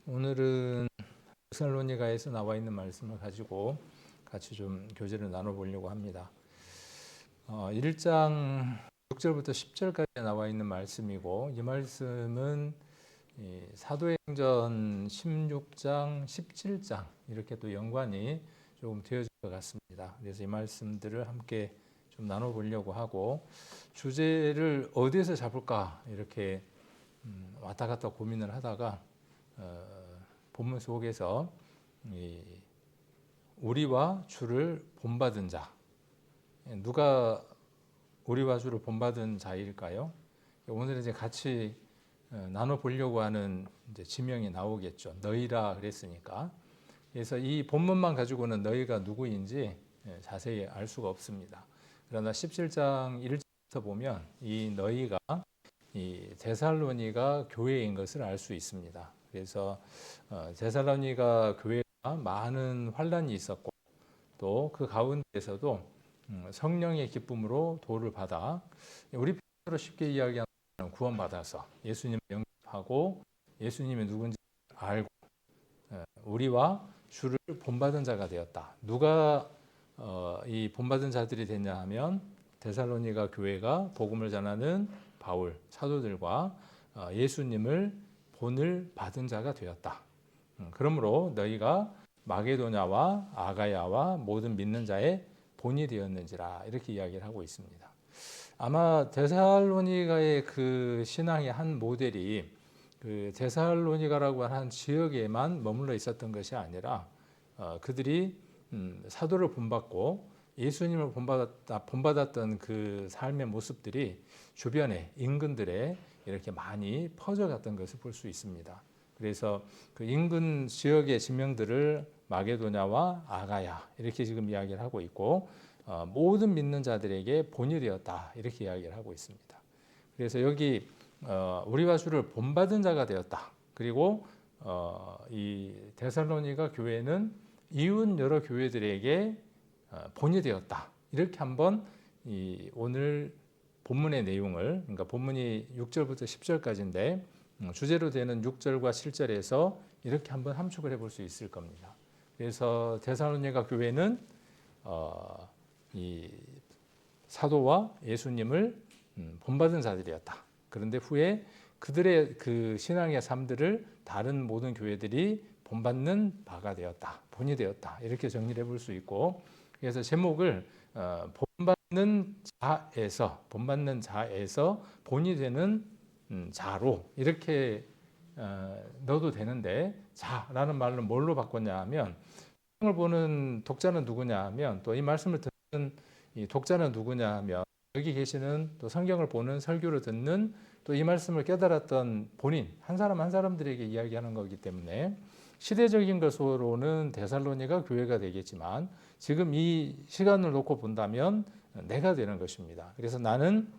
오늘은 데살로니가에서 나와 있는 말씀을 가지고 같이 좀 교제를 나눠보려고 합니다. 1장 6절부터 10절까지 나와 있는 말씀이고, 이 말씀은 사도행전 16장, 17장 이렇게 또 연관이 조금 되어질 것 같습니다. 그래서 이 말씀들을 함께 좀 나눠보려고 하고, 주제를 어디에서 잡을까 이렇게 왔다 갔다 고민을 하다가 본문 속에서 우리와 주를 본받은 자, 누가 우리와 주를 본받은 자일까요? 오늘 이제 같이 나눠 보려고 하는 이제 지명이 나오겠죠. 너희라 그랬으니까. 그래서 이 본문만 가지고는 너희가 누구인지 자세히 알 수가 없습니다. 그러나 17장 1절부터 보면 이 너희가 이 데살로니가 교회인 것을 알 수 있습니다. 그래서 데살로니가 교회가 많은 환란이 있었고, 또 그 가운데에서도 성령의 기쁨으로 도를 받아, 우리 편으로 쉽게 이야기하면 구원받아서 예수님을 영접하고 예수님이 누군지 알고 우리와 주를 본받은 자가 되었다. 누가 이 본받은 자들이 됐냐 하면 데살로니가 교회가 복음을 전하는 바울 사도들과 예수님을 본을 받은 자가 되었다. 그러므로 너희가 마게도냐와 아가야와 모든 믿는 자의 본이 되었는지라, 이렇게 이야기를 하고 있습니다. 아마 데살로니가의 그 신앙의 한 모델이 그 데살로니가라고 하는 지역에만 머물러 있었던 것이 아니라 그들이 사도를 본받고 예수님을 본받았던 그 삶의 모습들이 주변에 인근들에 이렇게 많이 퍼져갔던 것을 볼 수 있습니다. 그래서 그 인근 지역의 지명들을 마게도냐와 아가야 이렇게 지금 이야기를 하고 있고, 모든 믿는 자들에게 본이 되었다 이렇게 이야기를 하고 있습니다. 그래서 여기 우리와 주를 본받은 자가 되었다. 그리고 이 데살로니가 교회는 이웃 여러 교회들에게 본이 되었다. 이렇게 한번 이 오늘 본문의 내용을, 그러니까 본문이 6절부터 10절까지인데 주제로 되는 6절과 7절에서 이렇게 한번 함축을 해볼 수 있을 겁니다. 그래서 데살로니가 교회는 이 사도와 예수님을 본받은 자들이었다. 그런데 후에 그들의 그 신앙의 삶들을 다른 모든 교회들이 본받는 바가 되었다. 본이 되었다. 이렇게 정리를 해볼 수 있고, 그래서 제목을 본받는 자에서 본이 되는 자로 이렇게 넣어도 되는데, 자라는 말로 뭘로 바꿨냐 하면, 성경을 보는 독자는 누구냐 하면, 또 이 말씀을 듣는 이 독자는 누구냐 하면, 여기 계시는 또 성경을 보는 설교를 듣는 또 이 말씀을 깨달았던 본인 한 사람 한 사람들에게 이야기하는 거기 때문에, 시대적인 것으로는 데살로니가 교회가 되겠지만 지금 이 시간을 놓고 본다면 내가 되는 것입니다. 그래서 나는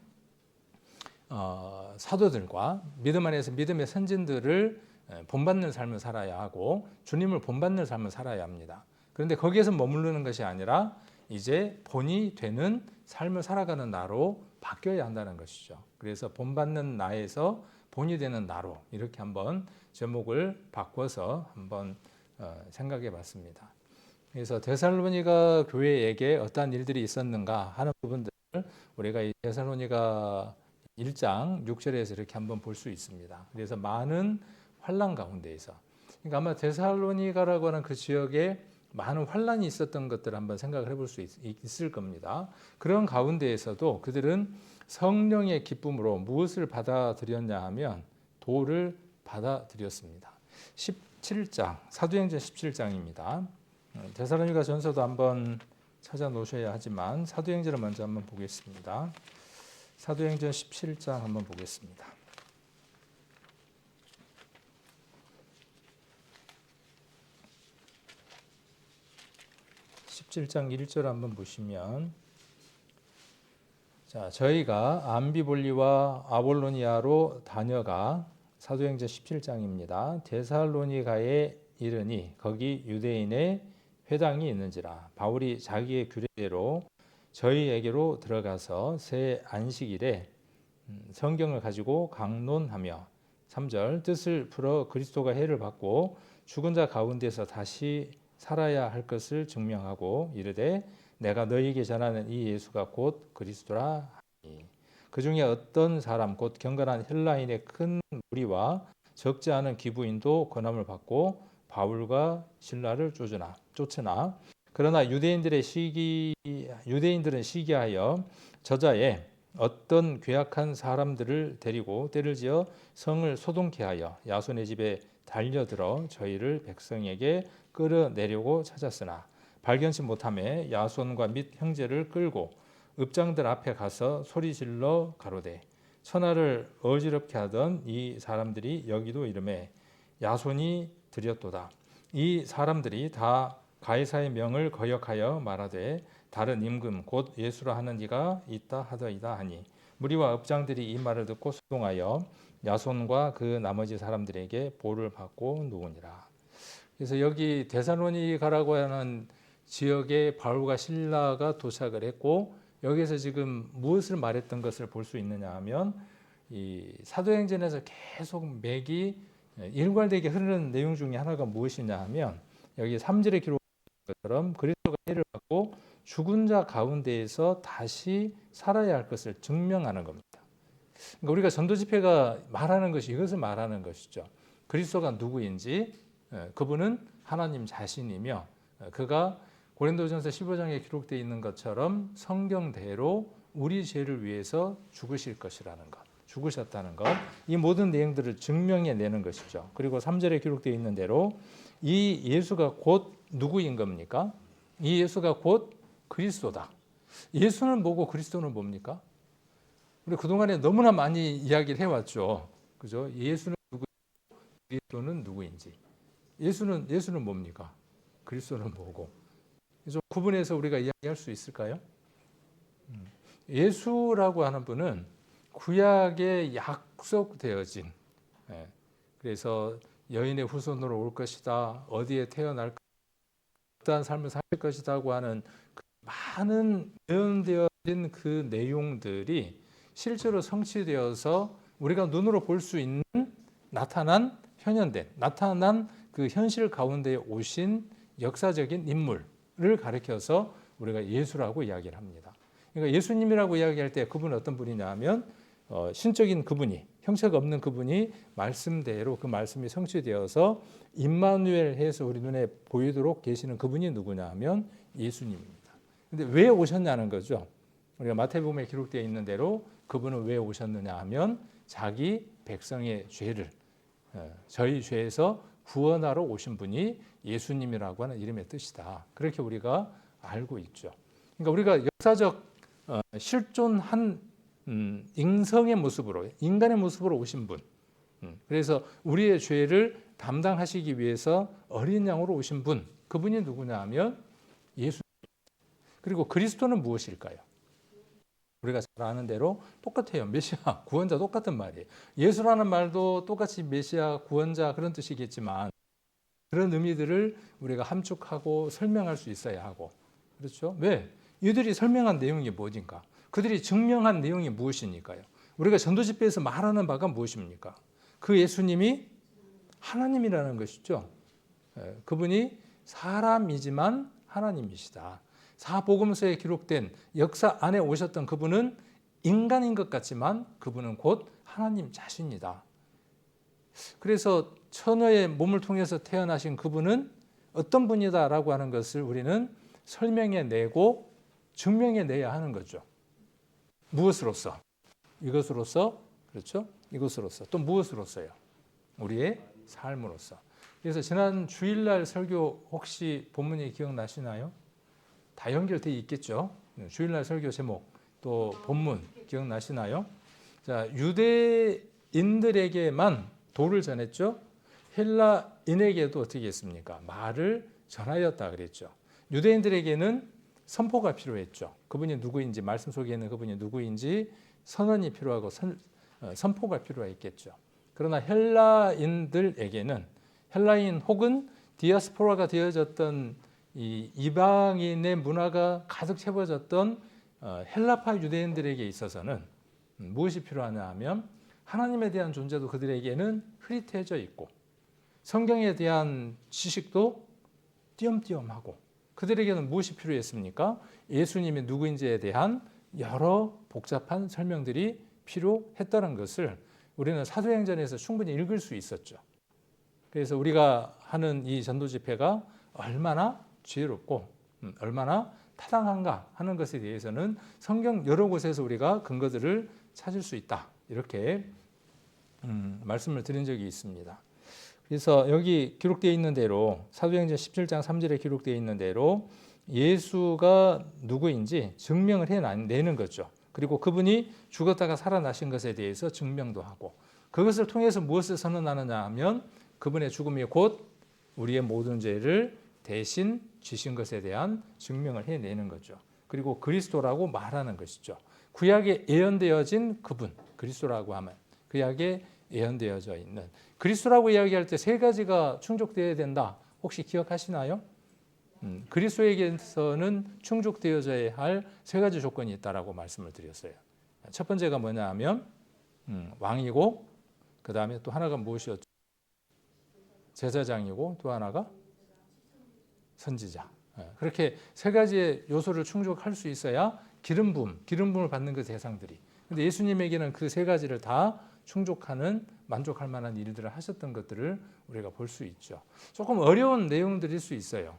사도들과 믿음 안에서 믿음의 선진들을 본받는 삶을 살아야 하고 주님을 본받는 삶을 살아야 합니다. 그런데 거기에서 머무르는 것이 아니라 이제 본이 되는 삶을 살아가는 나로 바뀌어야 한다는 것이죠. 그래서 본받는 나에서 본이 되는 나로, 이렇게 한번 제목을 바꿔서 한번 생각해 봤습니다. 그래서 데살로니가 교회에게 어떠한 일들이 있었는가 하는 부분들을 우리가 이 데살로니가 1장 6절에서 이렇게 한번 볼 수 있습니다. 그래서 많은 환란 가운데에서, 그러니까 아마 데살로니가라고 하는 그 지역에 많은 환란이 있었던 것들을 한번 생각을 해볼 수 있을 겁니다. 그런 가운데에서도 그들은 성령의 기쁨으로 무엇을 받아들였냐 하면 도를 받아들였습니다. 17장, 사도행전 17장입니다. 데살로니가 전서도 한번 찾아 놓으셔야 하지만 사도행전을 먼저 한번 보겠습니다. 사도행전 17장 한번 보겠습니다. 17장 1절 한번 보시면, 자, 저희가 암비볼리와 아볼로니아로 다녀가, 사도행전 17장입니다. 데살로니가에 이르니 거기 유대인의 회당이 있는지라. 바울이 자기의 규례대로 저희에게로 들어가서 새 안식일에 성경을 가지고 강론하며 3절 뜻을 풀어 그리스도가 해를 받고 죽은 자 가운데서 다시 살아야 할 것을 증명하고 이르되 내가 너희에게 전하는 이 예수가 곧 그리스도라 하니 그 중에 어떤 사람 곧 경건한 헬라인의 큰 무리와 적지 않은 기부인도 권함을 받고 바울과 신라를 쫓으나 그러나 유대인들은 시기하여 저자에 어떤 괴악한 사람들을 데리고 때를 지어 성을 소동케 하여 야손의 집에 달려들어 저희를 백성에게 끌어내려고 찾았으나 발견치 못하매 야손과 및 형제를 끌고 읍장들 앞에 가서 소리질러 가로되 천하를 어지럽게 하던 이 사람들이 여기도 이르매 야손이 드렸도다. 이 사람들이 다 가이사의 명을 거역하여 말하되 다른 임금 곧 예수라 하는 이가 있다 하더이다 하니 무리와 읍장들이 이 말을 듣고 소동하여 야손과 그 나머지 사람들에게 보를 받고 누우니라. 그래서 여기 데살로니가라고 하는 지역에 바울과 실라가 도착을 했고 여기서 지금 무엇을 말했던 것을 볼 수 있느냐 하면 이 사도행전에서 계속 맥이 일괄되게 흐르는 내용 중에 하나가 무엇이냐 하면 여기 3절에 기록된 것처럼 그리스도가 해를 받고 죽은 자 가운데에서 다시 살아야 할 것을 증명하는 겁니다. 그러니까 우리가 전도 집회가 말하는 것이 이것을 말하는 것이죠. 그리스도가 누구인지 그분은 하나님 자신이며 그가 고린도전서 15장에 기록되어 있는 것처럼 성경대로 우리 죄를 위해서 죽으실 것이라는 것, 죽으셨다는 것, 이 모든 내용들을 증명해내는 것이죠. 그리고 3절에 기록되어 있는 대로 이 예수가 곧 누구인 겁니까? 이 예수가 곧 그리스도다. 예수는 뭐고 그리스도는 뭡니까? 우리 그동안에 너무나 많이 이야기를 해왔죠. 그죠? 예수는 누구, 그리스도는 누구인지. 예수는 뭡니까? 그리스도는 뭐고? 좀 구분해서 우리가 이야기할 수 있을까요? 예수라고 하는 분은 구약에 약속되어진, 그래서 여인의 후손으로 올 것이다, 어디에 태어날 것이다, 어떠한 삶을 살 것이다고 하는 그 많은 예언되어진 그 내용들이 실제로 성취되어서 우리가 눈으로 볼 수 있는 나타난 그 현실 가운데 오신 역사적인 인물을 가리켜서 우리가 예수라고 이야기를 합니다. 그러니까 예수님이라고 이야기할 때 그분은 어떤 분이냐 하면 신적인 그분이, 형체가 없는 그분이 말씀대로 그 말씀이 성취되어서 임마누엘 해서 우리 눈에 보이도록 계시는 그분이 누구냐 하면 예수님입니다. 근데 왜 오셨냐는 거죠. 우리가 마태복음에 기록되어 있는 대로 그분은 왜 오셨느냐 하면 자기 백성의 죄를, 저희 죄에서 구원하러 오신 분이 예수님이라고 하는 이름의 뜻이다. 그렇게 우리가 알고 있죠. 그러니까 우리가 역사적 실존한 인성의 모습으로, 인간의 모습으로 오신 분. 그래서 우리의 죄를 담당하시기 위해서 어린 양으로 오신 분. 그분이 누구냐 하면 예수. 그리고 그리스도는 무엇일까요? 우리가 잘 아는 대로 똑같아요. 메시아, 구원자 똑같은 말이에요. 예수라는 말도 똑같이 메시아, 구원자 그런 뜻이겠지만 그런 의미들을 우리가 함축하고 설명할 수 있어야 하고. 그렇죠? 왜? 이들이 설명한 내용이 뭐인가? 그들이 증명한 내용이 무엇이니까요? 우리가 전도 집회에서 말하는 바가 무엇입니까? 그 예수님이 하나님이라는 것이죠. 그분이 사람이지만 하나님이시다. 사복음서에 기록된 역사 안에 오셨던 그분은 인간인 것 같지만 그분은 곧 하나님 자신이다. 그래서 처녀의 몸을 통해서 태어나신 그분은 어떤 분이다라고 하는 것을 우리는 설명해내고 증명해내야 하는 거죠. 무엇으로서? 이것으로서, 그렇죠? 이것으로서. 또 무엇으로서요? 우리의 삶으로서. 그래서 지난 주일날 설교 혹시 본문이 기억나시나요? 다 연결되어 있겠죠. 주일날 설교 제목 또 본문 기억나시나요? 자, 유대인들에게만 도를 전했죠. 헬라인에게도 어떻게 했습니까? 말을 전하였다 그랬죠. 유대인들에게는 선포가 필요했죠. 그분이 누구인지, 말씀 속에 있는 그분이 누구인지 선언이 필요하고 선포가 필요했겠죠. 그러나 헬라인들에게는, 헬라인 혹은 디아스포라가 되어졌던 이 이방인의 문화가 가득 채워졌던 헬라파 유대인들에게 있어서는 무엇이 필요하냐 하면 하나님에 대한 존재도 그들에게는 흐릿해져 있고 성경에 대한 지식도 띄엄띄엄하고 그들에게는 무엇이 필요했습니까? 예수님이 누구인지에 대한 여러 복잡한 설명들이 필요했다는 것을 우리는 사도행전에서 충분히 읽을 수 있었죠. 그래서 우리가 하는 이 전도 집회가 얼마나 지혜롭고 얼마나 타당한가 하는 것에 대해서는 성경 여러 곳에서 우리가 근거들을 찾을 수 있다. 이렇게 말씀을 드린 적이 있습니다. 그래서 여기 기록되어 있는 대로 사도행전 17장 3절에 기록되어 있는 대로 예수가 누구인지 증명을 해내는 거죠. 그리고 그분이 죽었다가 살아나신 것에 대해서 증명도 하고 그것을 통해서 무엇을 선언하느냐 하면 그분의 죽음이 곧 우리의 모든 죄를 대신 지신 것에 대한 증명을 해내는 거죠. 그리고 그리스도라고 말하는 것이죠. 구약에 예언되어진 그분, 그리스도라고 하면 구약에 예언되어져 있는 그리스도라고 이야기할 때 세 가지가 충족되어야 된다. 혹시 기억하시나요? 그리스도에게서는 충족되어져야 할 세 가지 조건이 있다라고 말씀을 드렸어요. 첫 번째가 뭐냐 하면 왕이고 그 다음에 또 하나가 무엇이었죠? 제사장이고 또 하나가 선지자. 그렇게 세 가지의 요소를 충족할 수 있어야 기름 부음을 받는 그 대상들이. 근데 예수님에게는 그 세 가지를 다 충족하는 만족할 만한 일들을 하셨던 것들을 우리가 볼 수 있죠. 조금 어려운 내용들일 수 있어요.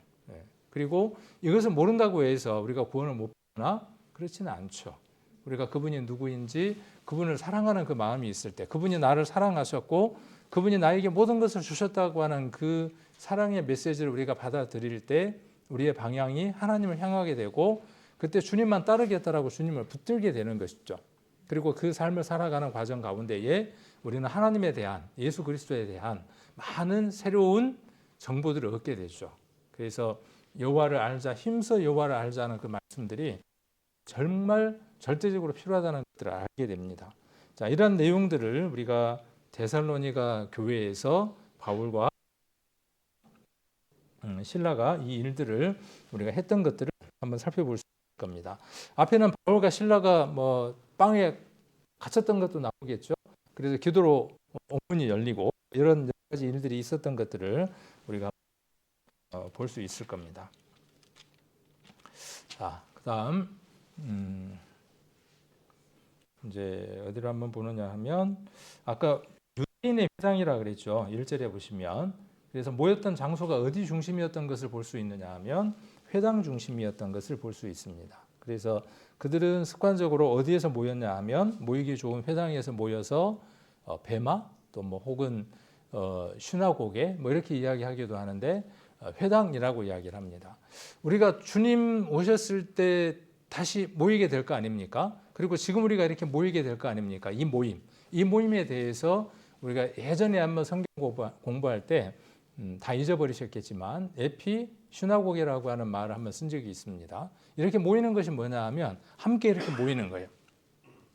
그리고 이것을 모른다고 해서 우리가 구원을 못 받거나 그렇지는 않죠. 우리가 그분이 누구인지 그분을 사랑하는 그 마음이 있을 때 그분이 나를 사랑하셨고 그분이 나에게 모든 것을 주셨다고 하는 그 사랑의 메시지를 우리가 받아들일 때 우리의 방향이 하나님을 향하게 되고 그때 주님만 따르겠다라고 주님을 붙들게 되는 것이죠. 그리고 그 삶을 살아가는 과정 가운데에 우리는 하나님에 대한 예수 그리스도에 대한 많은 새로운 정보들을 얻게 되죠. 그래서 여호와를 알자, 힘써 여호와를 알자는 그 말씀들이 정말 절대적으로 필요하다는 것들을 알게 됩니다. 자, 이런 내용들을 우리가 데살로니가 교회에서 바울과 실라가 이 일들을 우리가 했던 것들을 한번 살펴볼 수 있을 겁니다. 앞에는 바울과 실라가 뭐 빵에 갇혔던 것도 나오겠죠. 그래서 기도로 옥문이 열리고 이런 여러 가지 일들이 있었던 것들을 우리가 볼 수 있을 겁니다. 자, 그다음 이제 어디를 한번 보느냐 하면 아까 유대인의 회당이라 그랬죠. 1절에 보시면 그래서 모였던 장소가 어디 중심이었던 것을 볼 수 있느냐 하면 회당 중심이었던 것을 볼 수 있습니다. 그래서 그들은 습관적으로 어디에서 모였냐 하면 모이기 좋은 회당에서 모여서 베마 또 뭐 혹은 슈나고게 뭐 이렇게 이야기하기도 하는데 회당이라고 이야기를 합니다. 우리가 주님 오셨을 때 다시 모이게 될 거 아닙니까? 그리고 지금 우리가 이렇게 모이게 될 거 아닙니까? 이 모임에 대해서 우리가 예전에 한번 성경 공부할 때 다 잊어버리셨겠지만 에피 슈나고게라고 하는 말을 한번 쓴 적이 있습니다. 이렇게 모이는 것이 뭐냐 하면 함께 이렇게 모이는 거예요.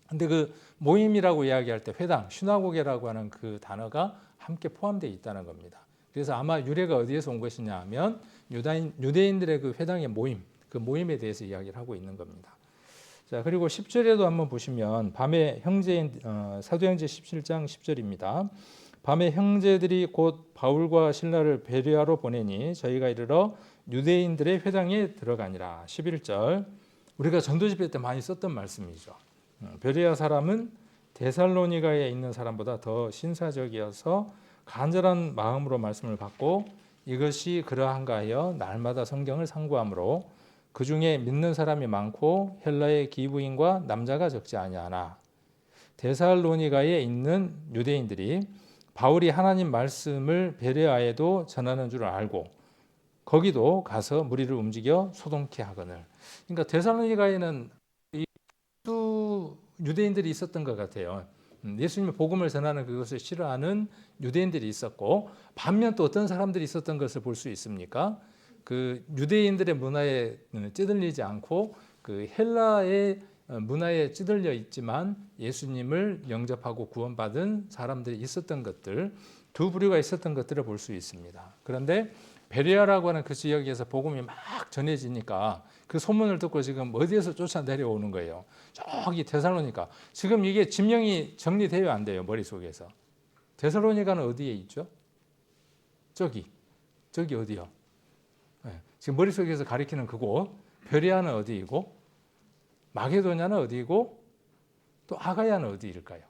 근데 그 모임이라고 이야기할 때 회당, 슈나고게라고 하는 그 단어가 함께 포함되어 있다는 겁니다. 그래서 아마 유래가 어디에서 온 것이냐 하면 유대인들의 그 회당의 모임, 그 모임에 대해서 이야기를 하고 있는 겁니다. 자, 그리고 10절에도 한번 보시면 밤에 형제인 사도행전 17장 10절입니다. 밤에 형제들이 곧 바울과 실라를 베레아로 보내니 저희가 이르러 유대인들의 회당에 들어가니라. 11절 우리가 전도 집회 때 많이 썼던 말씀이죠. 베레아 사람은 데살로니가에 있는 사람보다 더 신사적이어서 간절한 마음으로 말씀을 받고 이것이 그러한가 하여 날마다 성경을 상고하므로 그 중에 믿는 사람이 많고 헬라의 기부인과 남자가 적지 아니하나. 데살로니가에 있는 유대인들이 바울이 하나님 말씀을 베레아에도 전하는 줄 알고 거기도 가서 무리를 움직여 소동케 하거늘. 그러니까 데살로니가에는 유대인들이 있었던 것 같아요. 예수님의 복음을 전하는 그것을 싫어하는 유대인들이 있었고 반면 또 어떤 사람들이 있었던 것을 볼 수 있습니까? 그 유대인들의 문화에 찌들리지 않고 그 헬라의 문화에 찌들려 있지만 예수님을 영접하고 구원받은 사람들이 있었던 것들, 두 부류가 있었던 것들을 볼 수 있습니다. 그런데 베레아라고 하는 그 지역에서 복음이 막 전해지니까 그 소문을 듣고 지금 어디에서 쫓아 내려오는 거예요. 저기 데살로니가. 지금 이게 지명이 정리돼요, 안 돼요? 머릿속에서. 데살로니가는 어디에 있죠? 저기 어디요? 네. 지금 머릿속에서 가리키는 그곳. 베레아는 어디이고, 마게도냐는 어디이고, 또 아가야는 어디일까요?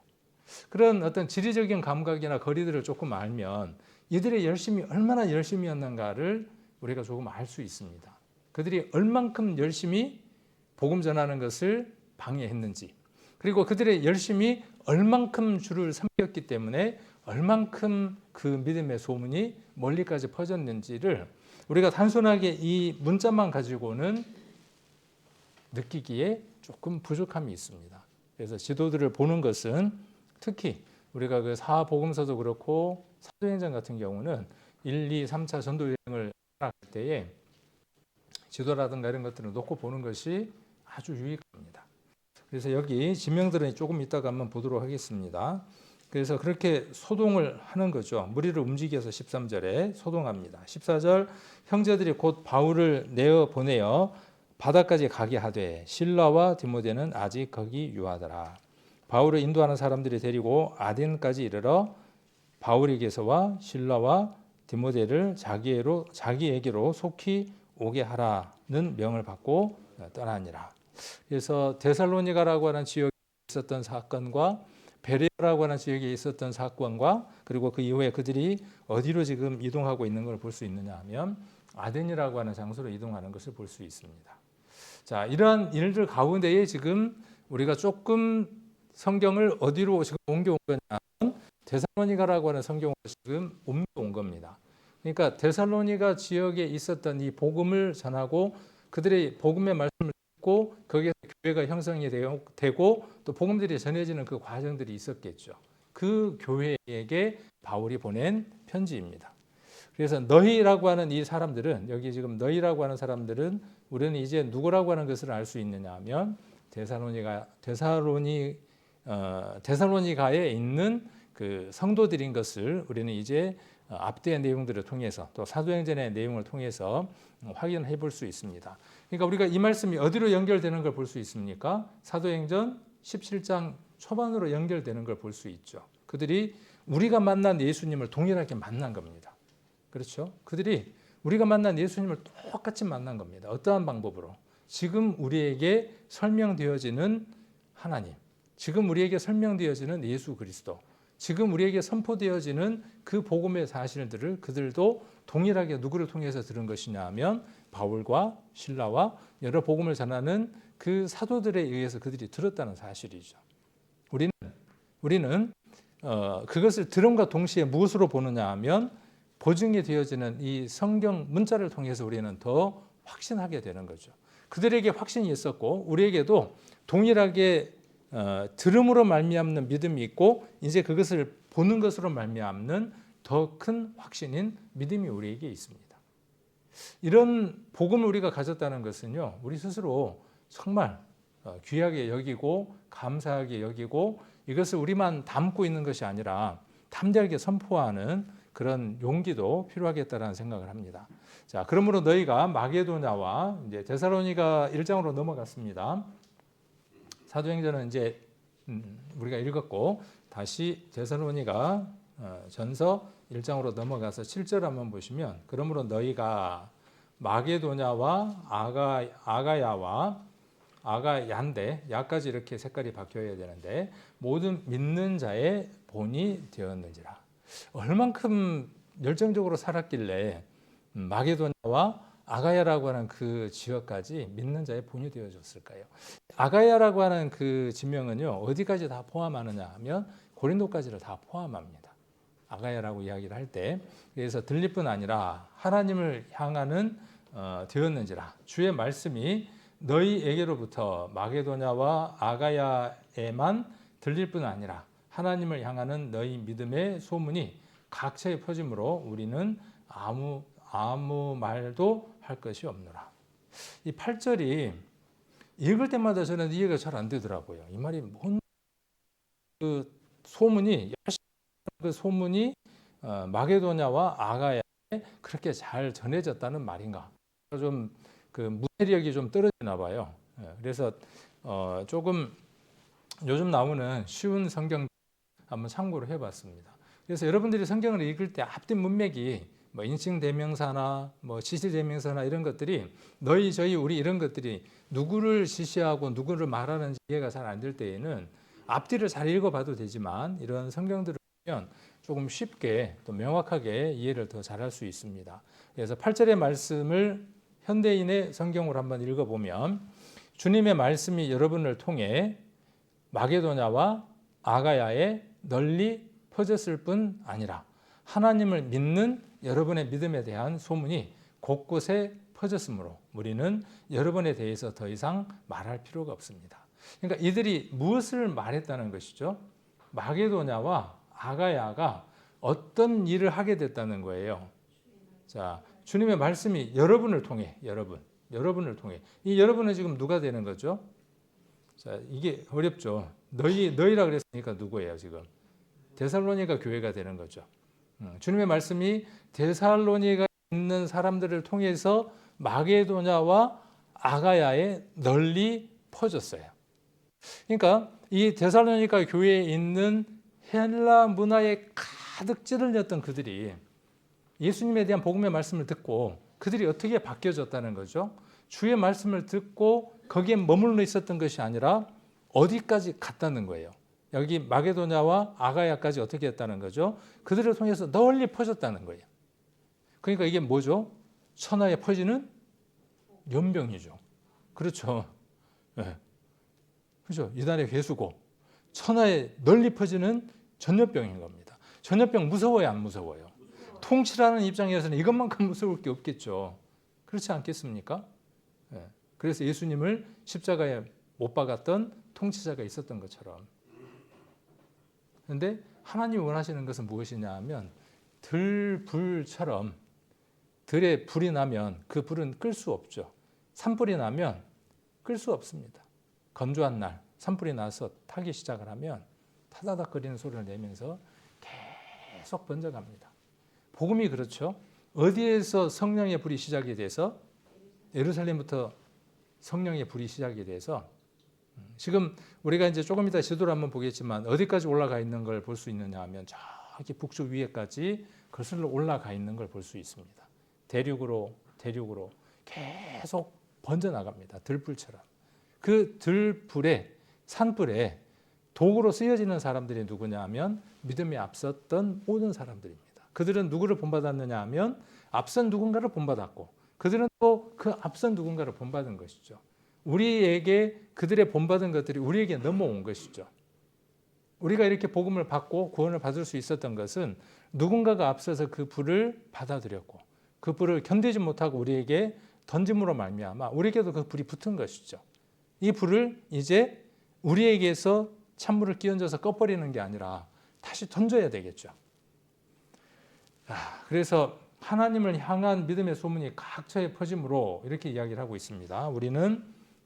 그런 어떤 지리적인 감각이나 거리들을 조금 알면 이들의 열심이 얼마나 열심이었는가를 우리가 조금 알 수 있습니다. 그들이 얼만큼 열심히 복음 전하는 것을 방해했는지, 그리고 그들의 열심이 얼만큼 주를 섬겼기 때문에 얼만큼 그 믿음의 소문이 멀리까지 퍼졌는지를 우리가 단순하게 이 문자만 가지고는 느끼기에 조금 부족함이 있습니다. 그래서 지도들을 보는 것은 특히 우리가 그 사복음서도 그렇고 사도행전 같은 경우는 1, 2, 3차 전도 여행을 할 때에 지도라든가 이런 것들을 놓고 보는 것이 아주 유익합니다. 그래서 여기 지명들은 조금 이따가 한번 보도록 하겠습니다. 그래서 그렇게 소동을 하는 거죠. 무리를 움직여서 13절에 소동합니다. 14절 형제들이 곧 바울을 내어 보내어 바다까지 가게 하되 실라와 디모데는 아직 거기 유하더라. 바울을 인도하는 사람들이 데리고 아덴까지 이르러 바울에게서와 실라와 디모데를 자기에게로 속히 오게 하라는 명을 받고 떠나니라. 그래서 데살로니가라고 하는 지역에 있었던 사건과 베레아라고 하는 지역에 있었던 사건과 그리고 그 이후에 그들이 어디로 지금 이동하고 있는 걸 볼 수 있느냐 하면 아덴이라고 하는 장소로 이동하는 것을 볼 수 있습니다. 자, 이러한 일들 가운데에 지금 우리가 조금 성경을 어디로 지금 옮겨온 거냐? 데살로니가라고 하는 성경으로 지금 옮겨온 겁니다. 그러니까 데살로니가 지역에 있었던 이 복음을 전하고 그들의 복음의 말씀을 듣고 거기에서 교회가 형성이 되고 또 복음들이 전해지는 그 과정들이 있었겠죠. 그 교회에게 바울이 보낸 편지입니다. 그래서 너희라고 하는 이 사람들은 여기 지금 너희라고 하는 사람들은 우리는 이제 누구라고 하는 것을 알 수 있느냐 하면 데살로니가에 있는 그 성도들인 것을 우리는 이제 앞뒤의 내용들을 통해서 또 사도행전의 내용을 통해서 확인해 볼 수 있습니다. 그러니까 우리가 이 말씀이 어디로 연결되는 걸 볼 수 있습니까? 사도행전 17장 초반으로 연결되는 걸 볼 수 있죠. 그들이 우리가 만난 예수님을 동일하게 만난 겁니다. 그렇죠? 그들이 우리가 만난 예수님을 똑같이 만난 겁니다. 어떠한 방법으로? 지금 우리에게 설명되어지는 하나님, 지금 우리에게 설명되어지는 예수 그리스도, 지금 우리에게 선포되어지는 그 복음의 사실들을 그들도 동일하게 누구를 통해서 들은 것이냐 하면 바울과 실라와 여러 복음을 전하는 그 사도들에 의해서 그들이 들었다는 사실이죠. 우리는 그것을 들음과 동시에 무엇으로 보느냐 하면 보증이 되어지는 이 성경 문자를 통해서 우리는 더 확신하게 되는 거죠. 그들에게 확신이 있었고 우리에게도 동일하게 들음으로 말미암는 믿음이 있고 이제 그것을 보는 것으로 말미암는 더 큰 확신인 믿음이 우리에게 있습니다. 이런 복음을 우리가 가졌다는 것은요, 우리 스스로 정말 귀하게 여기고 감사하게 여기고 이것을 우리만 담고 있는 것이 아니라 담대하게 선포하는 그런 용기도 필요하겠다라는 생각을 합니다. 자, 그러므로 너희가 마게도냐와 이제 데살로니가 1장으로 넘어갔습니다. 사도행전은 이제 우리가 읽었고 다시 데살로니가 전서 1장으로 넘어가서 7절 한번 보시면 그러므로 너희가 마게도냐와 아가야와 아가야인데 야까지 이렇게 색깔이 바뀌어야 되는데 모든 믿는 자의 본이 되었는지라. 얼만큼 열정적으로 살았길래 마게도냐와 아가야라고 하는 그 지역까지 믿는 자의 본이 되어졌을까요? 아가야라고 하는 그 지명은요 어디까지 다 포함하느냐 하면 고린도까지를 다 포함합니다. 아가야라고 이야기를 할 때 그래서 들릴 뿐 아니라 하나님을 향하는 되었는지라 주의 말씀이 너희에게로부터 마게도냐와 아가야에만 들릴 뿐 아니라 하나님을 향하는 너희 믿음의 소문이 각처에 퍼짐으로 우리는 아무 말도 할 것이 없노라. 이 8절이 읽을 때마다 저는 이해가 잘 안 되더라고요. 이 말이 뭔 그 소문이 마게도냐와 아가야 그렇게 잘 전해졌다는 말인가? 좀 그 문해력이 좀 떨어지나 봐요. 그래서 조금 요즘 나오는 쉬운 성경 한번 참고를 해봤습니다. 그래서 여러분들이 성경을 읽을 때 앞뒤 문맥이 뭐 인칭 대명사나 뭐 지시 대명사나 이런 것들이 너희 저희 우리 이런 것들이 누구를 지시하고 누구를 말하는지 이해가 잘 안 될 때에는 앞뒤를 잘 읽어봐도 되지만 이런 성경들을 보면 조금 쉽게 또 명확하게 이해를 더 잘할 수 있습니다. 그래서 8절의 말씀을 현대인의 성경으로 한번 읽어보면 주님의 말씀이 여러분을 통해 마게도냐와 아가야에 널리 퍼졌을 뿐 아니라 하나님을 믿는 여러분의 믿음에 대한 소문이 곳곳에 퍼졌으므로 우리는 여러분에 대해서 더 이상 말할 필요가 없습니다. 그러니까 이들이 무엇을 말했다는 것이죠? 마게도냐와 아가야가 어떤 일을 하게 됐다는 거예요. 자, 주님의 말씀이 여러분을 통해, 여러분을 통해. 이 여러분은 지금 누가 되는 거죠? 자, 이게 어렵죠. 너희라 그랬으니까 누구예요, 지금? 데살로니가 교회가 되는 거죠. 주님의 말씀이 데살로니가 있는 사람들을 통해서 마게도냐와 아가야에 널리 퍼졌어요. 그러니까 이 데살로니가 교회에 있는 헬라 문화에 가득 찌들렸던 그들이 예수님에 대한 복음의 말씀을 듣고 그들이 어떻게 바뀌어졌다는 거죠? 주의 말씀을 듣고 거기에 머물러 있었던 것이 아니라 어디까지 갔다는 거예요. 여기 마게도냐와 아가야까지 어떻게 했다는 거죠? 그들을 통해서 널리 퍼졌다는 거예요. 그러니까 이게 뭐죠? 천하에 퍼지는 연병이죠. 그렇죠. 네. 그렇죠. 이단의 회수고 천하에 널리 퍼지는 전염병인 겁니다. 전염병 무서워요, 안 무서워요? 통치라는 입장에서는 이것만큼 무서울 게 없겠죠. 그렇지 않겠습니까? 네. 그래서 예수님을 십자가에 못 박았던 통치자가 있었던 것처럼. 그런데 하나님이 원하시는 것은 무엇이냐 하면 들불처럼 들에 불이 나면 그 불은 끌 수 없죠. 산불이 나면 끌 수 없습니다. 건조한 날 산불이 나서 타기 시작을 하면 타다닥거리는 소리를 내면서 계속 번져갑니다. 복음이 그렇죠. 어디에서 성령의 불이 시작이 돼서 예루살렘부터 성령의 불이 시작이 돼서 지금 우리가 이제 조금 이따 지도를 한번 보겠지만 어디까지 올라가 있는 걸 볼 수 있느냐 하면 저기 북쪽 위에까지 거슬러 올라가 있는 걸 볼 수 있습니다. 대륙으로 계속 번져나갑니다. 들불처럼. 그 들불에 산불에 도구로 쓰여지는 사람들이 누구냐 하면 믿음에 앞섰던 모든 사람들입니다. 그들은 누구를 본받았느냐 하면 앞선 누군가를 본받았고 그들은 또 그 앞선 누군가를 본받은 것이죠. 우리에게 그들의 본받은 것들이 우리에게 넘어온 것이죠. 우리가 이렇게 복음을 받고 구원을 받을 수 있었던 것은 누군가가 앞서서 그 불을 받아들였고 그 불을 견디지 못하고 우리에게 던짐으로 말미암아 우리에게도 그 불이 붙은 것이죠. 이 불을 이제 우리에게서 찬물을 끼얹어서 꺼버리는 게 아니라 다시 던져야 되겠죠. 그래서 하나님을 향한 믿음의 소문이 각처에 퍼짐으로 이렇게 이야기를 하고 있습니다. 우리는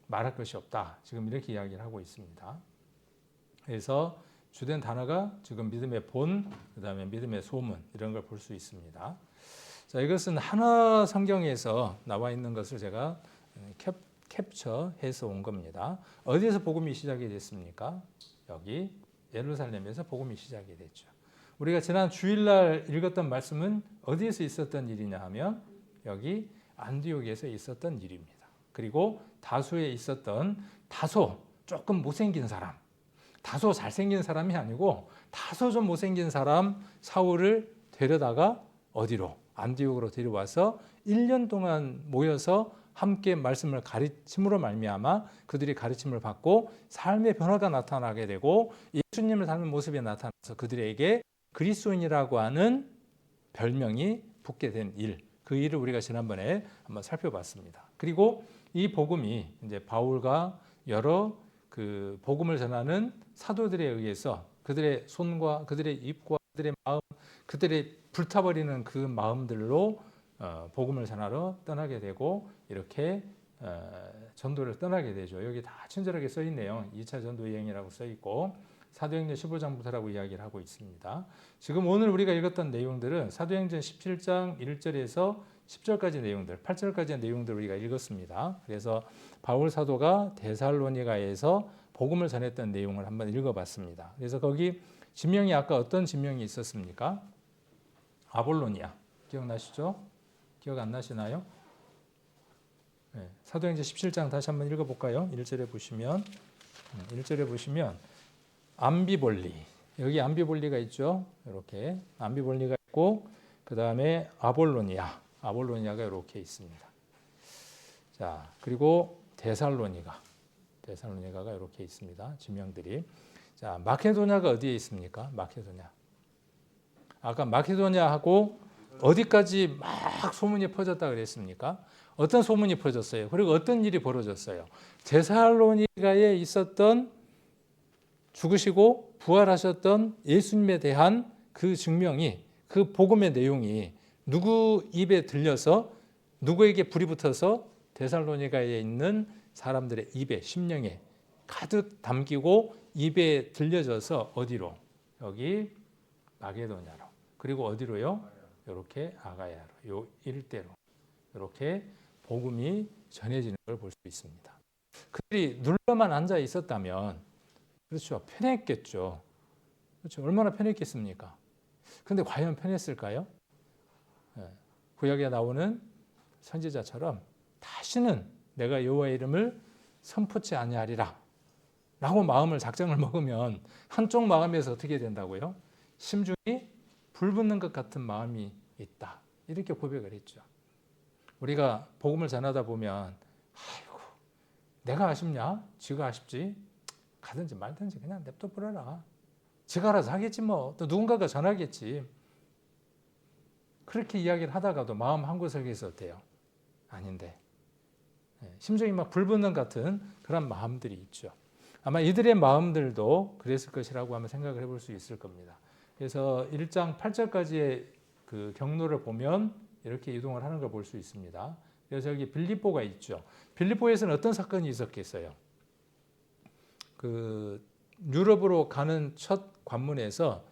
말할 것이 없다. 지금 이렇게 이야기를 하고 있습니다. 그래서 주된 단어가 지금 믿음의 본, 그다음에 믿음의 소문 이런 걸 볼 수 있습니다. 자, 이것은 하나 성경에서 나와 있는 것을 제가 캡처해서 온 겁니다. 어디에서 복음이 시작이 됐습니까? 여기 예루살렘에서 복음이 시작이 됐죠. 우리가 지난 주일날 읽었던 말씀은 어디에서 있었던 일이냐 하면 여기 안디옥에서 있었던 일입니다. 그리고 다소에 있었던 다소 조금 못생긴 사람, 다소 잘생긴 사람이 아니고 다소 좀 못생긴 사람 사울을 데려다가 어디로? 안디옥으로 데려와서 1년 동안 모여서 함께 말씀을 가르침으로 말미암아 그들이 가르침을 받고 삶의 변화가 나타나게 되고 예수님을 닮은 모습이 나타나서 그들에게 그리스도인이라고 하는 별명이 붙게 된 일, 그 일을 우리가 지난번에 한번 살펴봤습니다. 그리고 이 복음이 이제 바울과 여러 그 복음을 전하는 사도들에 의해서 그들의 손과 그들의 입과 그들의 마음, 그들의 불타버리는 그 마음들로 복음을 전하러 떠나게 되고 이렇게 전도를 떠나게 되죠. 여기 다 친절하게 써 있네요. 2차 전도 여행이라고 써 있고 사도행전 15장부터라고 이야기를 하고 있습니다. 지금 오늘 우리가 읽었던 내용들은 사도행전 17장 1절에서 10절까지 내용들, 8절까지의 내용들을 우리가 읽었습니다. 그래서 바울 사도가 데살로니가에서 복음을 전했던 내용을 한번 읽어봤습니다. 그래서 거기 지명이 아까 어떤 지명이 있었습니까? 아볼로니아. 기억나시죠? 기억 안 나시나요? 네, 사도행전 17장 다시 한번 읽어볼까요? 1절에 보시면 암비볼리, 여기 암비볼리가 있죠. 이렇게 암비볼리가 있고 그 다음에 아볼로니아가 이렇게 있습니다. 자, 그리고 데살로니가가 이렇게 있습니다. 지명들이. 자, 마케도냐가 어디에 있습니까? 마케도냐. 아까 마케도냐하고 어디까지 막 소문이 퍼졌다 그랬습니까? 어떤 소문이 퍼졌어요? 그리고 어떤 일이 벌어졌어요? 데살로니가에 있었던 죽으시고 부활하셨던 예수님에 대한 그 증명이, 그 복음의 내용이 누구 입에 들려서 누구에게 불이 붙어서 데살로니가에 있는 사람들의 입에, 심령에 가득 담기고 입에 들려져서 어디로? 여기 마게도냐로. 그리고 어디로요? 이렇게 아가야로, 요 일대로 이렇게 복음이 전해지는 걸 볼 수 있습니다. 그들이 눌러만 앉아 있었다면, 그렇죠, 편했겠죠. 그렇죠, 얼마나 편했겠습니까? 근데 과연 편했을까요? 구약에 나오는 선지자처럼 다시는 내가 여호와의 이름을 선포치 아니하리라 라고 마음을 작정을 먹으면 한쪽 마음에서 어떻게 된다고요? 심중이 불붙는 것 같은 마음이 있다, 이렇게 고백을 했죠. 우리가 복음을 전하다 보면 아이고 내가 아쉽냐? 지가 아쉽지? 가든지 말든지 그냥 냅둬 버려라. 지가 알아서 하겠지 뭐. 또 누군가가 전하겠지. 그렇게 이야기를 하다가도 마음 한구석에서 어때요? 아닌데. 심정이 막 불붙는 같은 그런 마음들이 있죠. 아마 이들의 마음들도 그랬을 것이라고 하면 생각을 해볼 수 있을 겁니다. 그래서 1장 8절까지의 그 경로를 보면 이렇게 이동을 하는 걸 볼 수 있습니다. 그래서 여기 빌립보가 있죠. 빌립보에서는 어떤 사건이 있었겠어요? 그 유럽으로 가는 첫 관문에서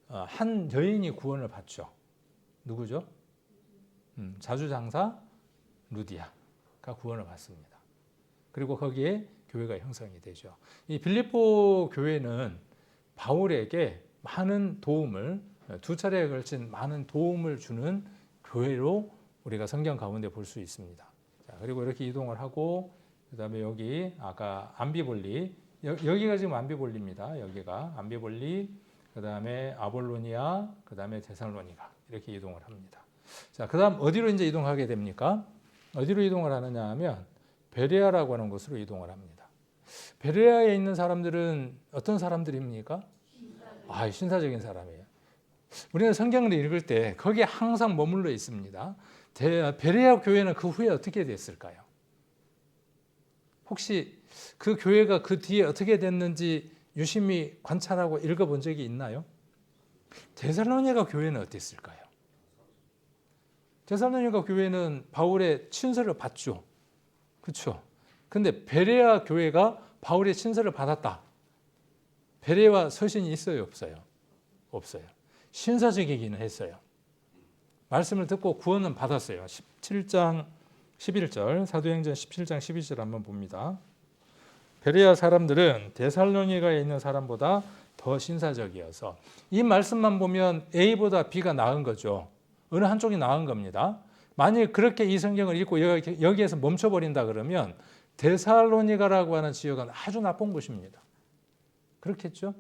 한 여인이 구원을 받죠. 누구죠? 자주장사 루디아가 구원을 받습니다. 그리고 거기에 교회가 형성이 되죠. 이 빌립보 교회는 바울에게 많은 도움을, 두 차례에 걸친 많은 도움을 주는 교회로 우리가 성경 가운데 볼 수 있습니다. 자, 그리고 이렇게 이동을 하고 그다음에 여기 아까 암비볼리, 여기가 지금 암비볼리입니다. 여기가 암비볼리, 그다음에 아볼로니아, 그다음에 데살로니가, 이렇게 이동을 합니다. 자, 그다음 어디로 이제 이동하게 됩니까? 어디로 이동을 하느냐 하면 베레아라고 하는 곳으로 이동을 합니다. 베레아에 있는 사람들은 어떤 사람들입니까? 신사적인 사람이에요. 우리는 성경을 읽을 때 거기에 항상 머물러 있습니다. 베레아 교회는 그 후에 어떻게 됐을까요? 혹시 그 교회가 그 뒤에 어떻게 됐는지 유심히 관찰하고 읽어본 적이 있나요? 데살로니가 교회는 어땠을까요? 데살로니가 교회는 바울의 친서를 받죠. 그렇죠? 근데 베레아 교회가 바울의 친서를 받았다. 베레아 서신이 있어요, 없어요? 없어요. 신사적이기는 했어요. 말씀을 듣고 구원은 받았어요. 17장 11절, 사도행전 17장 12절 한번 봅니다. 베레아 사람들은 데살로니가에 있는 사람보다 더 신사적이어서, 이 말씀만 보면 A보다 B가 나은 거죠. 어느 한쪽이 나은 겁니다. 만일 그렇게 이 성경을 읽고 여기에서 멈춰버린다 그러면 데살로니가라고 하는 지역은 아주 나쁜 곳입니다. 그렇겠죠?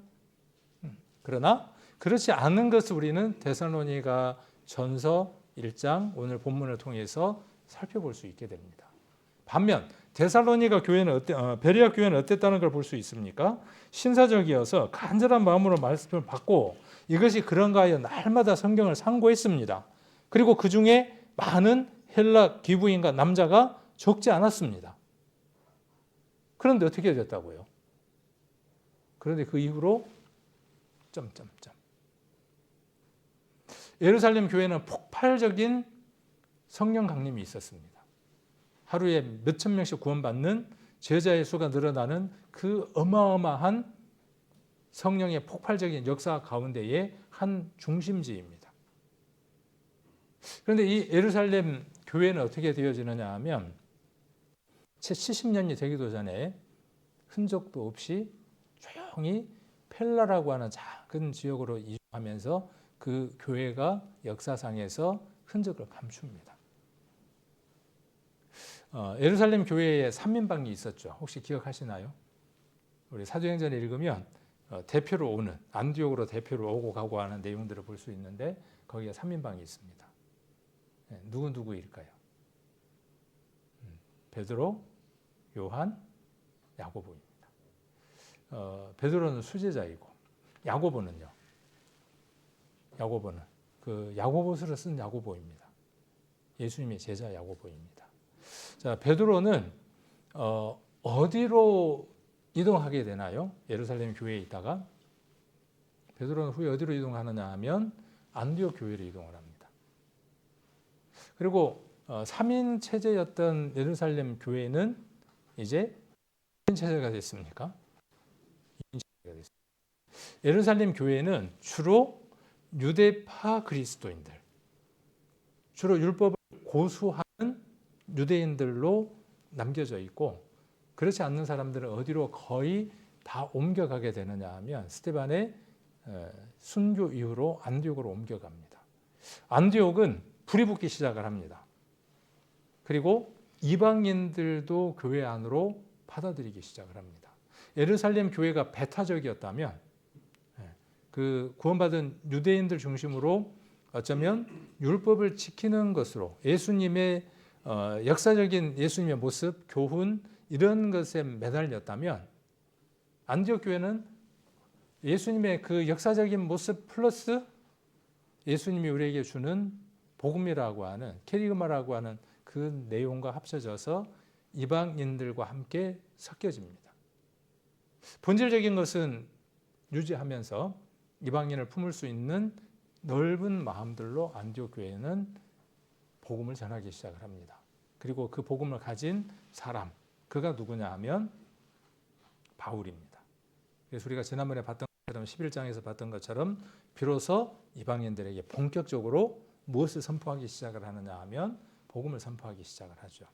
그러나 그렇지 않은 것을 우리는 데살로니가 전서 1장 오늘 본문을 통해서 살펴볼 수 있게 됩니다. 반면 데살로니가 교회는 베레아 교회는 어땠다는 걸 볼 수 있습니까? 신사적이어서 간절한 마음으로 말씀을 받고 이것이 그런가 하여 날마다 성경을 상고했습니다. 그리고 그 중에 많은 헬라 기부인과 남자가 적지 않았습니다. 그런데 어떻게 됐다고요? 그런데 그 이후로 예루살렘 교회는 폭발적인 성령 강림이 있었습니다. 하루에 몇천 명씩 구원받는 제자의 수가 늘어나는 그 어마어마한 성령의 폭발적인 역사 가운데의 한 중심지입니다. 그런데 이 예루살렘 교회는 어떻게 되어지느냐 하면 채 70년이 되기도 전에 흔적도 없이 조용히 펠라라고 하는 작은 지역으로 이주하면서 그 교회가 역사상에서 흔적을 감춥니다. 예루살렘 교회에 3인방이 있었죠. 혹시 기억하시나요? 우리 사도행전을 읽으면 대표로 오는, 안디옥으로 대표로 오고 가고 하는 내용들을 볼 수 있는데 거기에 3인방이 있습니다. 누구일까요? 베드로, 요한, 야고보입니다. 베드로는 수제자이고 야고보는 그 야고보서를 쓴 야고보입니다. 예수님의 제자 야고보입니다. 자, 베드로는 어디로 이동하게 되나요? 예루살렘 교회에 있다가 베드로는 후에 어디로 이동하느냐 하면 안디옥 교회로 이동을 합니다. 그리고 3인 체제였던 예루살렘 교회는 이제 2인 체제가 됐습니까? 2인 체제가 됐습니다. 예루살렘 교회는 주로 유대파 그리스도인들, 주로 율법을 고수하는 유대인들로 남겨져 있고, 그렇지 않는 사람들은 어디로 거의 다 옮겨가게 되느냐 하면 스데반의 순교 이후로 안디옥으로 옮겨갑니다. 안디옥은 불이 붙기 시작을 합니다. 그리고 이방인들도 교회 안으로 받아들이기 시작을 합니다. 예루살렘 교회가 배타적이었다면 그 구원받은 유대인들 중심으로 어쩌면 율법을 지키는 것으로 예수님의 역사적인 예수님의 모습, 교훈 이런 것에 매달렸다면 안디옥 교회는 예수님의 그 역사적인 모습 플러스 예수님이 우리에게 주는 복음이라고 하는 케리그마라고 하는 그 내용과 합쳐져서 이방인들과 함께 섞여집니다. 본질적인 것은 유지하면서 이방인을 품을 수 있는 넓은 마음들로 안디옥 교회는 복음을 전하기 시작을 합니다. 그리고 그 복음을 가진 사람, 그가 누구냐 하면 바울입니다. 그래서 우리가 지난번에 봤던 것처럼 11장에서 봤던 것처럼 비로소 이방인들에게 본격적으로 무엇을 선포하기 시작을 하느냐 하면 복음을 선포하기 시작을 하죠.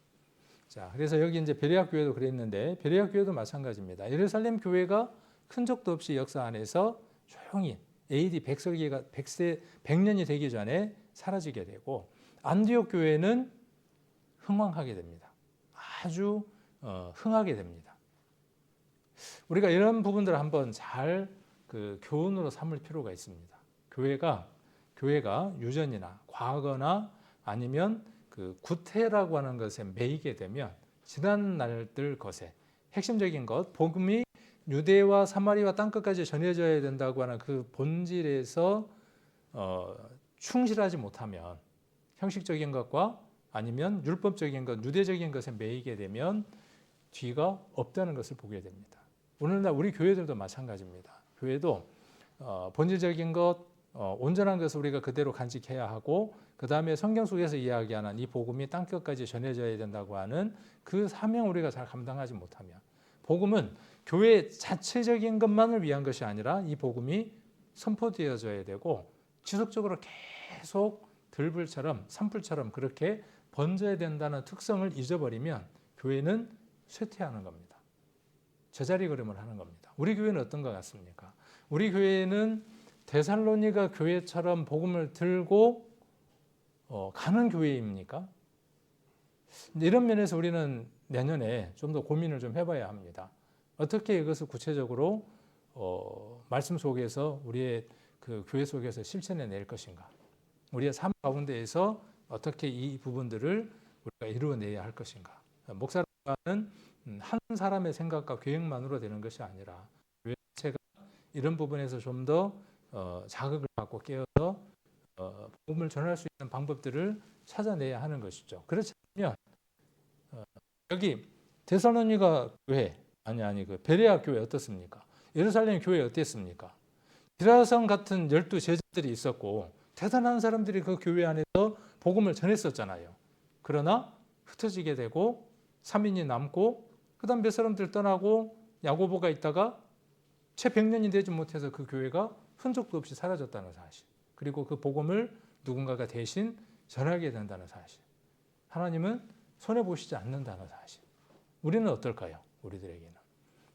자, 그래서 여기 이제 베레아 교회도 그랬는데 베레아 교회도 마찬가지입니다. 예루살렘 교회가 흔적도 없이 역사 안에서 조용히 AD 100년이 되기 전에 사라지게 되고 안디옥 교회는 흥왕하게 됩니다. 아주 흥하게 됩니다. 우리가 이런 부분들을 한번 잘 그 교훈으로 삼을 필요가 있습니다. 교회가 유전이나 과거나 아니면 그 구태라고 하는 것에 매이게 되면 지난 날들 것에 핵심적인 것, 복음이 유대와 사마리아 땅끝까지 전해져야 된다고 하는 그 본질에서 충실하지 못하면 형식적인 것과 아니면 율법적인 것, 유대적인 것에 매이게 되면 뒤가 없다는 것을 보게 됩니다. 오늘날 우리 교회들도 마찬가지입니다. 교회도 본질적인 것, 온전한 것을 우리가 그대로 간직해야 하고 그 다음에 성경 속에서 이야기하는 이 복음이 땅끝까지 전해져야 된다고 하는 그 사명 우리가 잘 감당하지 못하면 복음은 교회 자체적인 것만을 위한 것이 아니라 이 복음이 선포되어져야 되고 지속적으로 계속 들불처럼 산불처럼 그렇게 번져야 된다는 특성을 잊어버리면 교회는 쇠퇴하는 겁니다. 제자리 걸음을 하는 겁니다. 우리 교회는 어떤 것 같습니까? 우리 교회는 데살로니가 교회처럼 복음을 들고 가는 교회입니까? 이런 면에서 우리는 내년에 좀 더 고민을 좀 해봐야 합니다. 어떻게 이것을 구체적으로 말씀 속에서 우리의 그 교회 속에서 실천해 낼 것인가? 우리의 삶 가운데에서 어떻게 이 부분들을 우리가 이루어내야 할 것인가? 목사라는 한 사람의 생각과 계획만으로 되는 것이 아니라 교회 자체가 이런 부분에서 좀 더 자극을 받고 깨어서 복음을 전할 수 있는 방법들을 찾아내야 하는 것이죠. 그렇지 않으면 여기 데살로니가 교회 그 베레아 교회 어떻습니까? 예루살렘 교회 어땠습니까? 디라성 같은 12 제자들이 있었고 대단한 사람들이 그 교회 안에서 복음을 전했었잖아요. 그러나 흩어지게 되고 3인이 남고 그 다음 몇 사람들 떠나고 야고보가 있다가 채 100년이 되지 못해서 그 교회가 흔적도 없이 사라졌다는 사실. 그리고 그 복음을 누군가가 대신 전하게 된다는 사실. 하나님은 손해보시지 않는다는 사실. 우리는 어떨까요? 우리들에게는.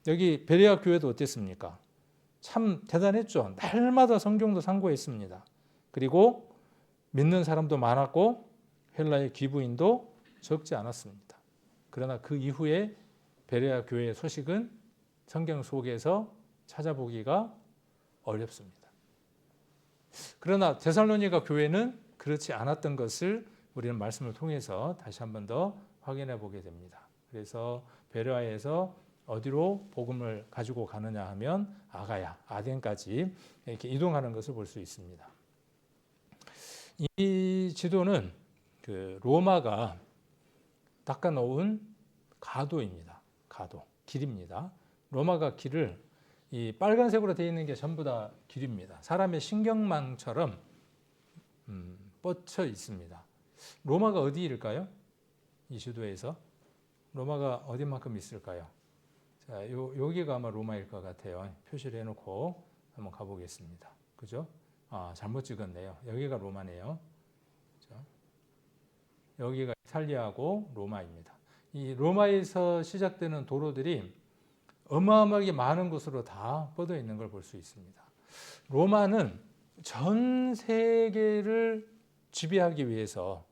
여기 베레아 교회도 어땠습니까? 참 대단했죠. 날마다 성경도 상고했습니다. 그리고 믿는 사람도 많았고 헬라의 귀부인도 적지 않았습니다. 그러나 그 이후에 베레아 교회의 소식은 성경 속에서 찾아보기가 어렵습니다. 그러나 데살로니가 교회는 그렇지 않았던 것을 우리는 말씀을 통해서 다시 한 번 더 확인해 보게 됩니다. 그래서 베레아에서 어디로 복음을 가지고 가느냐 하면 아가야, 아덴까지 이렇게 이동하는 것을 볼 수 있습니다. 이 지도는 그 로마가 닦아놓은 가도입니다. 가도, 길입니다. 로마가 길을 이 빨간색으로 되어 있는 게 전부 다 길입니다. 사람의 신경망처럼 뻗쳐 있습니다. 로마가 어디일까요? 이 지도에서 로마가 어디만큼 있을까요? 자, 여기가 아마 로마일 것 같아요. 표시를 해놓고 한번 가보겠습니다. 그죠? 아, 잘못 찍었네요. 여기가 로마네요. 그죠? 여기가 이탈리아하고 로마입니다. 이 로마에서 시작되는 도로들이 어마어마하게 많은 곳으로 다 뻗어 있는 걸 볼 수 있습니다. 로마는 전 세계를 지배하기 위해서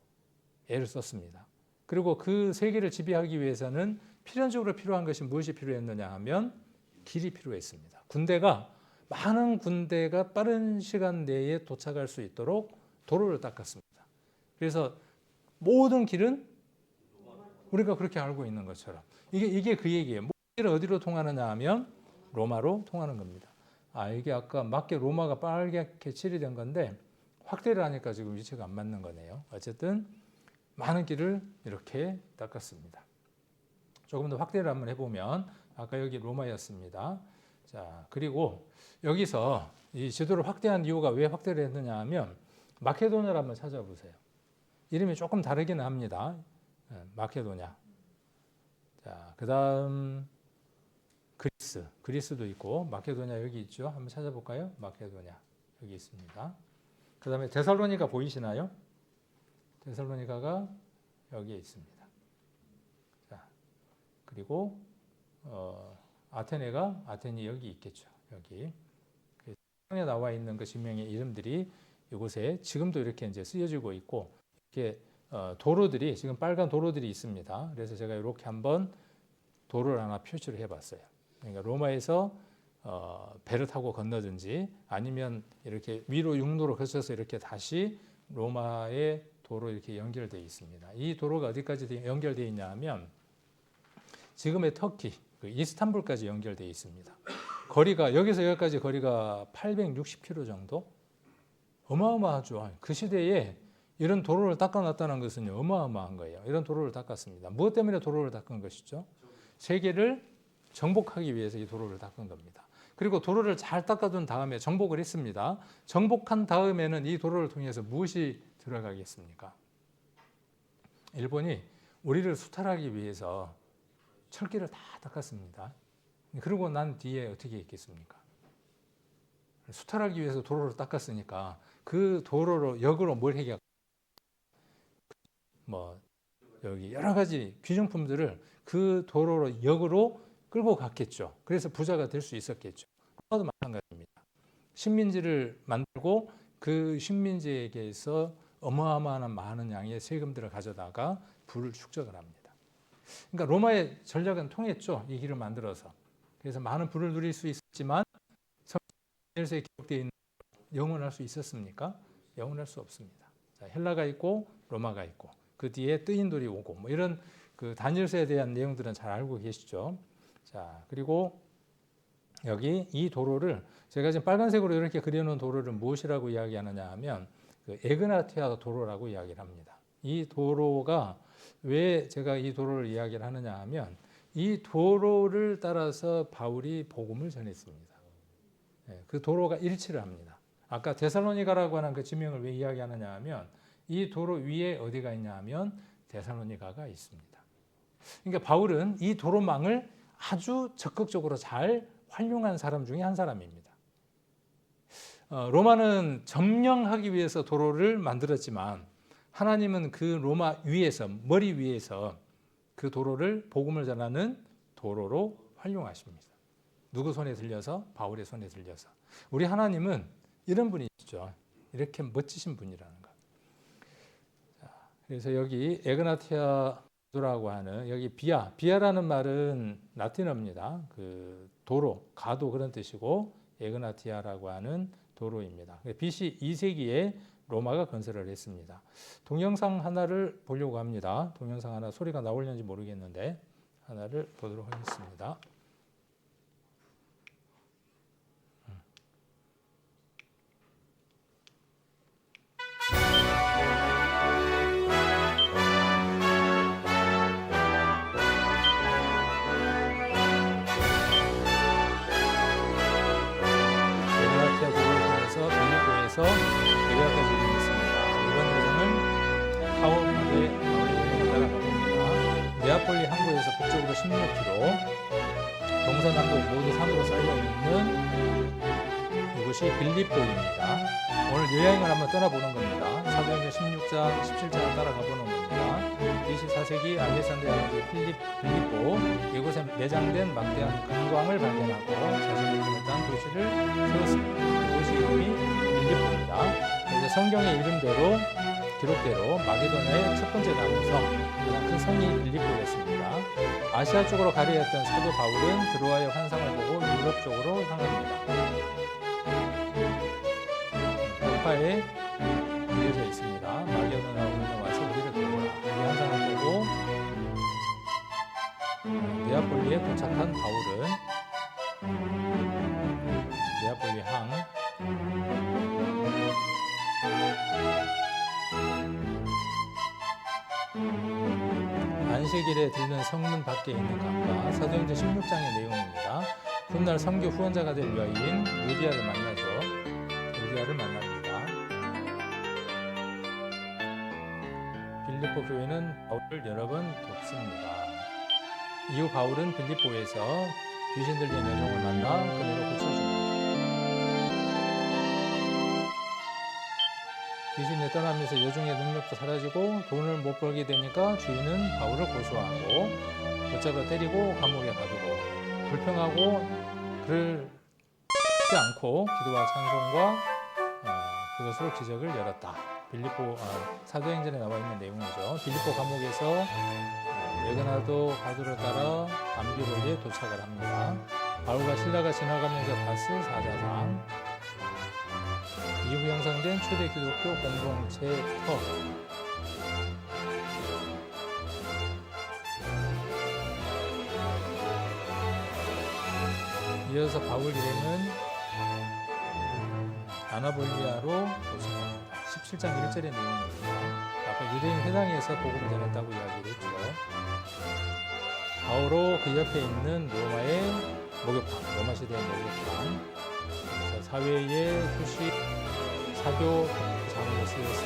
애를 썼습니다. 그리고 그 세계를 지배하기 위해서는 필연적으로 필요한 것이 무엇이 필요했느냐 하면 길이 필요했습니다. 많은 군대가 빠른 시간 내에 도착할 수 있도록 도로를 닦았습니다. 그래서 모든 길은 우리가 그렇게 알고 있는 것처럼 이게 그 얘기예요. 길은 어디로 통하느냐 하면 로마로 통하는 겁니다. 이게 아까 맞게 로마가 빨갛게 칠이 된 건데 확대를 하니까 지금 위치가 안 맞는 거네요. 어쨌든 많은 길을 이렇게 닦았습니다. 조금 더 확대를 한번 해보면 아까 여기 로마였습니다. 자, 그리고 여기서 이 지도를 확대한 이유가 왜 확대를 했느냐 하면 마케도냐를 한번 찾아보세요. 이름이 조금 다르긴 합니다. 마케도냐. 자, 그 다음 그리스도 있고 마케도냐 여기 있죠. 한번 찾아볼까요? 마케도냐 여기 있습니다. 그 다음에 데살로니가 보이시나요? 데살로니가가 여기에 있습니다. 자, 그리고 아테네 여기 있겠죠. 여기 성에 나와 있는 그 지명의 이름들이 이곳에 지금도 이렇게 이제 쓰여지고 있고 이렇게 도로들이 지금 빨간 도로들이 있습니다. 그래서 제가 이렇게 한번 도로를 하나 표시를 해봤어요. 그러니까 로마에서 배를 타고 건너든지 아니면 이렇게 위로 육로로 거쳐서 이렇게 다시 로마의 도로 이렇게 연결되어 있습니다. 이 도로가 어디까지 연결되어 있냐 하면 지금의 터키, 이스탄불까지 연결되어 있습니다. 거리가 여기서 여기까지 거리가 860km 정도? 어마어마하죠. 그 시대에 이런 도로를 닦아놨다는 것은 어마어마한 거예요. 이런 도로를 닦았습니다. 무엇 때문에 도로를 닦은 것이죠? 세계를 정복하기 위해서 이 도로를 닦은 겁니다. 그리고 도로를 잘 닦아둔 다음에 정복을 했습니다. 정복한 다음에는 이 도로를 통해서 무엇이 들어가겠습니까? 일본이 우리를 수탈하기 위해서 철길을 다 닦았습니다. 그러고 난 뒤에 어떻게 했겠습니까? 수탈하기 위해서 도로를 닦았으니까 그 도로로 역으로 뭘 해결? 여기 여러 가지 귀중품들을 그 도로로 역으로 끌고 갔겠죠. 그래서 부자가 될 수 있었겠죠. 로마도 마찬가지입니다. 식민지를 만들고 그 식민지에게서 어마어마한 많은 양의 세금들을 가져다가 부를 축적을 합니다. 그러니까 로마의 전략은 통했죠. 이 길을 만들어서. 그래서 많은 부를 누릴 수 있었지만 성경에서 기록되어 있는 영원할 수 있었습니까? 영원할 수 없습니다. 자, 헬라가 있고 로마가 있고 그 뒤에 뜨인돌이 오고 이런 그 다니엘서에 대한 내용들은 잘 알고 계시죠. 자, 그리고 여기 이 도로를 제가 지금 빨간색으로 이렇게 그려놓은 도로를 무엇이라고 이야기하느냐 하면 그 에그나티아 도로라고 이야기를 합니다. 이 도로가 왜 제가 이 도로를 이야기를 하느냐 하면 이 도로를 따라서 바울이 복음을 전했습니다. 그 도로가 일치를 합니다. 아까 데살로니가라고 하는 그 지명을 왜 이야기하느냐 하면 이 도로 위에 어디가 있냐 하면 데살로니가가 있습니다. 그러니까 바울은 이 도로망을 아주 적극적으로 잘 활용한 사람 중에 한 사람입니다. 로마는 점령하기 위해서 도로를 만들었지만 하나님은 그 로마 위에서, 머리 위에서 그 도로를 복음을 전하는 도로로 활용하십니다. 누구 손에 들려서? 바울의 손에 들려서. 우리 하나님은 이런 분이시죠. 이렇게 멋지신 분이라는 것. 그래서 여기 에그나티아라고 하는 여기 비아라는 말은 라틴어입니다. 그 도로, 가도 그런 뜻이고 에그나티아라고 하는 도로입니다. BC 2세기에 로마가 건설을 했습니다. 동영상 하나를 보려고 합니다. 동영상 하나 소리가 나오려는지 모르겠는데 하나를 보도록 하겠습니다. 여기까지 이르렀습니다. 이번 여정은 타워의 여행을 따라가봅니다. 네아폴리 항구에서 북쪽으로 16km, 동서남북 모두 산으로 쌓여있는 이곳이 빌립보입니다. 오늘 여행을 한번 떠나보는 겁니다. 사도행전 16장, 17장을 따라가보는 겁니다. 24세기 알렉산드리아 황제 빌립보, 이곳에 내장된 막대한 금광을 발견하고 자신의 이름을 딴 도시를 세웠습니다. 이곳이 이름이 빌립보입니다. 이제 성경의 이름대로 기록대로 마게도냐의 첫 번째 남성, 가장 큰 성이 빌립보였습니다. 아시아 쪽으로 가려했던 사도 바울은 드로아의 환상을 보고 유럽 쪽으로 향합니다. 벽화에 그려져 있습니다. 마게도냐로 와서 우리를 도우라. 이 환상을 보고 네아폴리에 도착한 바울은 네아폴리 항 안식일에 들른 성문 밖에 있는 강가, 사도행전 16장의 내용입니다. 훗날 선교 후원자가 될 여인 루디아를 만나죠. 루디아를 만납니다. 빌립보 교회는 바울을 여러 번 돕습니다. 이후 바울은 빌립보에서 귀신 들린 여종을 만나 그녀를 고쳐줍니다. 귀신이 떠나면서 여종의 능력도 사라지고 돈을 못 벌게 되니까 주인은 바울을 고소하고 붙잡아 때리고 감옥에 가두고 불평하고 그러지 않고 기도와 찬송과 그것으로 기적을 열었다. 빌립보 사도행전에 나와 있는 내용이죠. 빌립보 감옥에서 에그나도 가두를 따라 암비롤리에 도착을 합니다. 바울과 실라가 지나가면서 다스 사자상 이후 형성된 초대 기독교 공동체 터. 이어서 바울 이름은 아나볼리아로 도착합니다. 17장 1절의 내용입니다. 아까 유대인 회당에서 복음을 전했다고 이야기를 했죠. 바울로 그 옆에 있는 로마의 목욕탕, 로마 시대의 목욕탕, 사회의 휴식 사교 장으로 쓰였을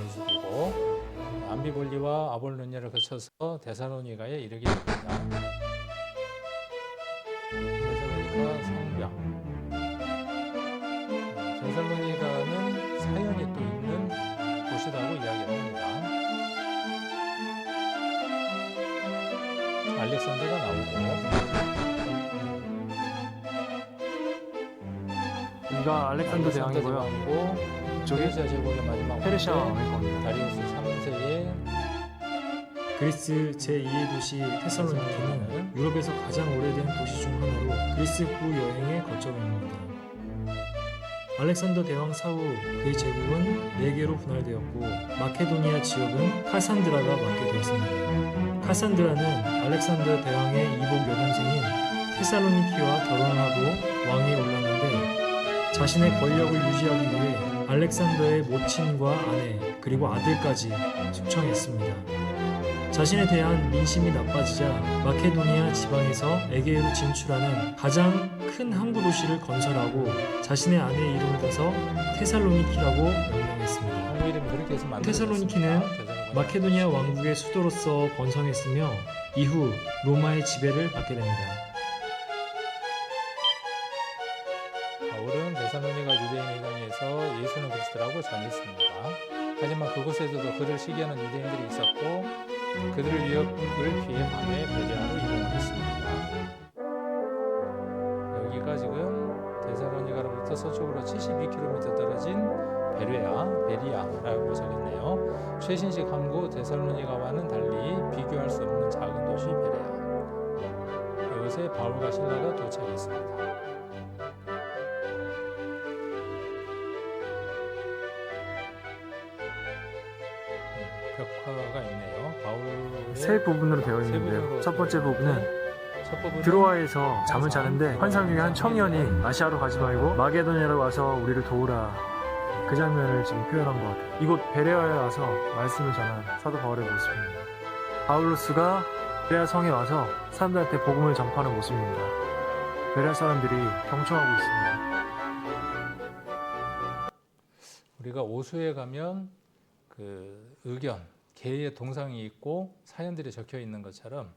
모습이고 암비볼리와 아볼로니아를 거쳐서 데살로니가에 이르게 됩니다. 데살로니가 성벽. 데살로니가는 사연이 또 있는 곳이라고 이야기합니다. 알렉산더가 나오고 여기가 알렉산더 대왕이고요. 저기 페르시아 제국의 마지막 페르시아 왕조 다리우스 3세의 그리스 제2의 도시 테살로니키는 유럽에서 가장 오래된 도시 중 하나로 그리스구 여행의 거점입니다. 알렉산더 대왕 사후 그의 제국은 4개로 분할되었고 마케도니아 지역은 칼산드라가 맡게 되었습니다. 칼산드라는 알렉산더 대왕의 이복 여동생인 테살로니키와 결혼하고 왕위에 올랐는데 자신의 권력을 유지하기 위해 알렉산더의 모친과 아내 그리고 아들까지 숙청했습니다. 자신에 대한 민심이 나빠지자 마케도니아 지방에서 에게이로 진출하는 가장 큰 항구 도시를 건설하고 자신의 아내의 이름을 따서 테살로니키라고 명명했습니다. 테살로니키는 마케도니아 왕국의 수도로서 번성했으며 이후 로마의 지배를 받게 됩니다. 전했습니다. 하지만 그곳에서도 그를 시기하는 유대인들이 있었고 그들의 위협을 피해 밤에 베레아로 이동했습니다. 여기가 지금 데살로니가로부터 서쪽으로 72km 떨어진 베리아라고 적었네요. 최신식 항구 데살로니가와는 달리 비교할 수 없는 작은 도시 베레아. 이곳에 바울과 실라가 도착했습니다. 벽화가 있네요. 바울의 세 부분으로 되어 세 있는데요. 부분으로 첫 번째 되어 부분은 있는데 첫 부분은 드로아에서 잠을 자는데 환상 중에 한 청년이 아시아로 가지 말고 마게도냐로 와서 우리를 도우라. 그 장면을 지금 표현한 것 같아요. 이곳 베레아에 와서 말씀을 전한 사도 바울의 모습입니다. 바울로스가 베레아 성에 와서 사람들한테 복음을 전파하는 모습입니다. 베레아 사람들이 경청하고 있습니다. 우리가 오수에 가면 그 의견, 개의 동상이 있고 사연들이 적혀 있는 것처럼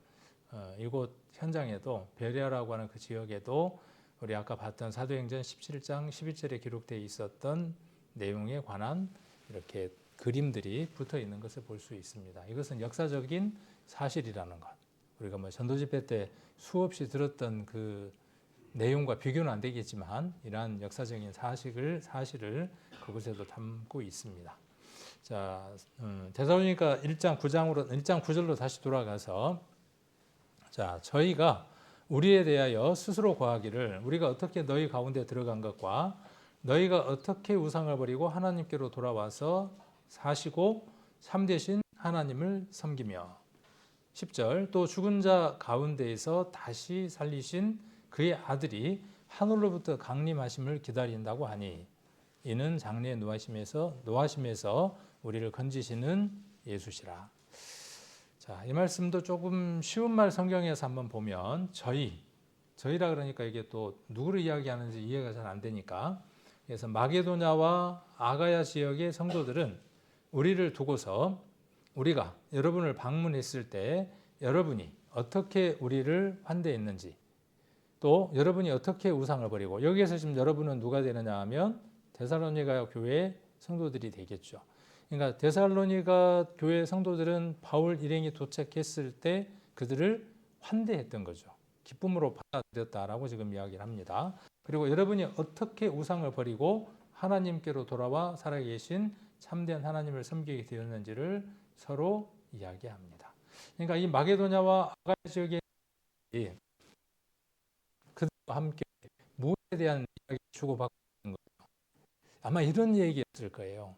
이곳 현장에도 베레아라고 하는 그 지역에도 우리 아까 봤던 사도행전 17장 11절에 기록되어 있었던 내용에 관한 이렇게 그림들이 붙어 있는 것을 볼 수 있습니다. 이것은 역사적인 사실이라는 것. 우리가 뭐 전도집회 때 수없이 들었던 그 내용과 비교는 안 되겠지만 이러한 역사적인 사실을 그곳에도 담고 있습니다. 자, 데살로니가 1장 9절로 다시 돌아가서 자, 저희가 우리에 대하여 스스로 고하기를 우리가 어떻게 너희 가운데 들어간 것과 너희가 어떻게 우상을 버리고 하나님께로 돌아와서 사시고 참되신 하나님을 섬기며 10절 또 죽은 자 가운데에서 다시 살리신 그의 아들이 하늘로부터 강림하심을 기다린다고 하니 이는 장래의 노하심에서 우리를 건지시는 예수시라. 자, 이 말씀도 조금 쉬운 말 성경에서 한번 보면 저희라 그러니까 이게 또 누구를 이야기하는지 이해가 잘 안 되니까 그래서 마게도냐와 아가야 지역의 성도들은 우리를 두고서 우리가 여러분을 방문했을 때 여러분이 어떻게 우리를 환대했는지 또 여러분이 어떻게 우상을 버리고 여기에서 지금 여러분은 누가 되느냐 하면 데살로니가 교회 성도들이 되겠죠. 그러니까 데살로니가 교회 성도들은 바울 일행이 도착했을 때 그들을 환대했던 거죠. 기쁨으로 받아들였다라고 지금 이야기를 합니다. 그리고 여러분이 어떻게 우상을 버리고 하나님께로 돌아와 살아계신 참된 하나님을 섬기게 되었는지를 서로 이야기합니다. 그러니까 이 마게도냐와 아가야 지역의 그들과 함께 무엇에 대한 이야기를 주고받고 있는 거예요. 아마 이런 얘기였을 거예요.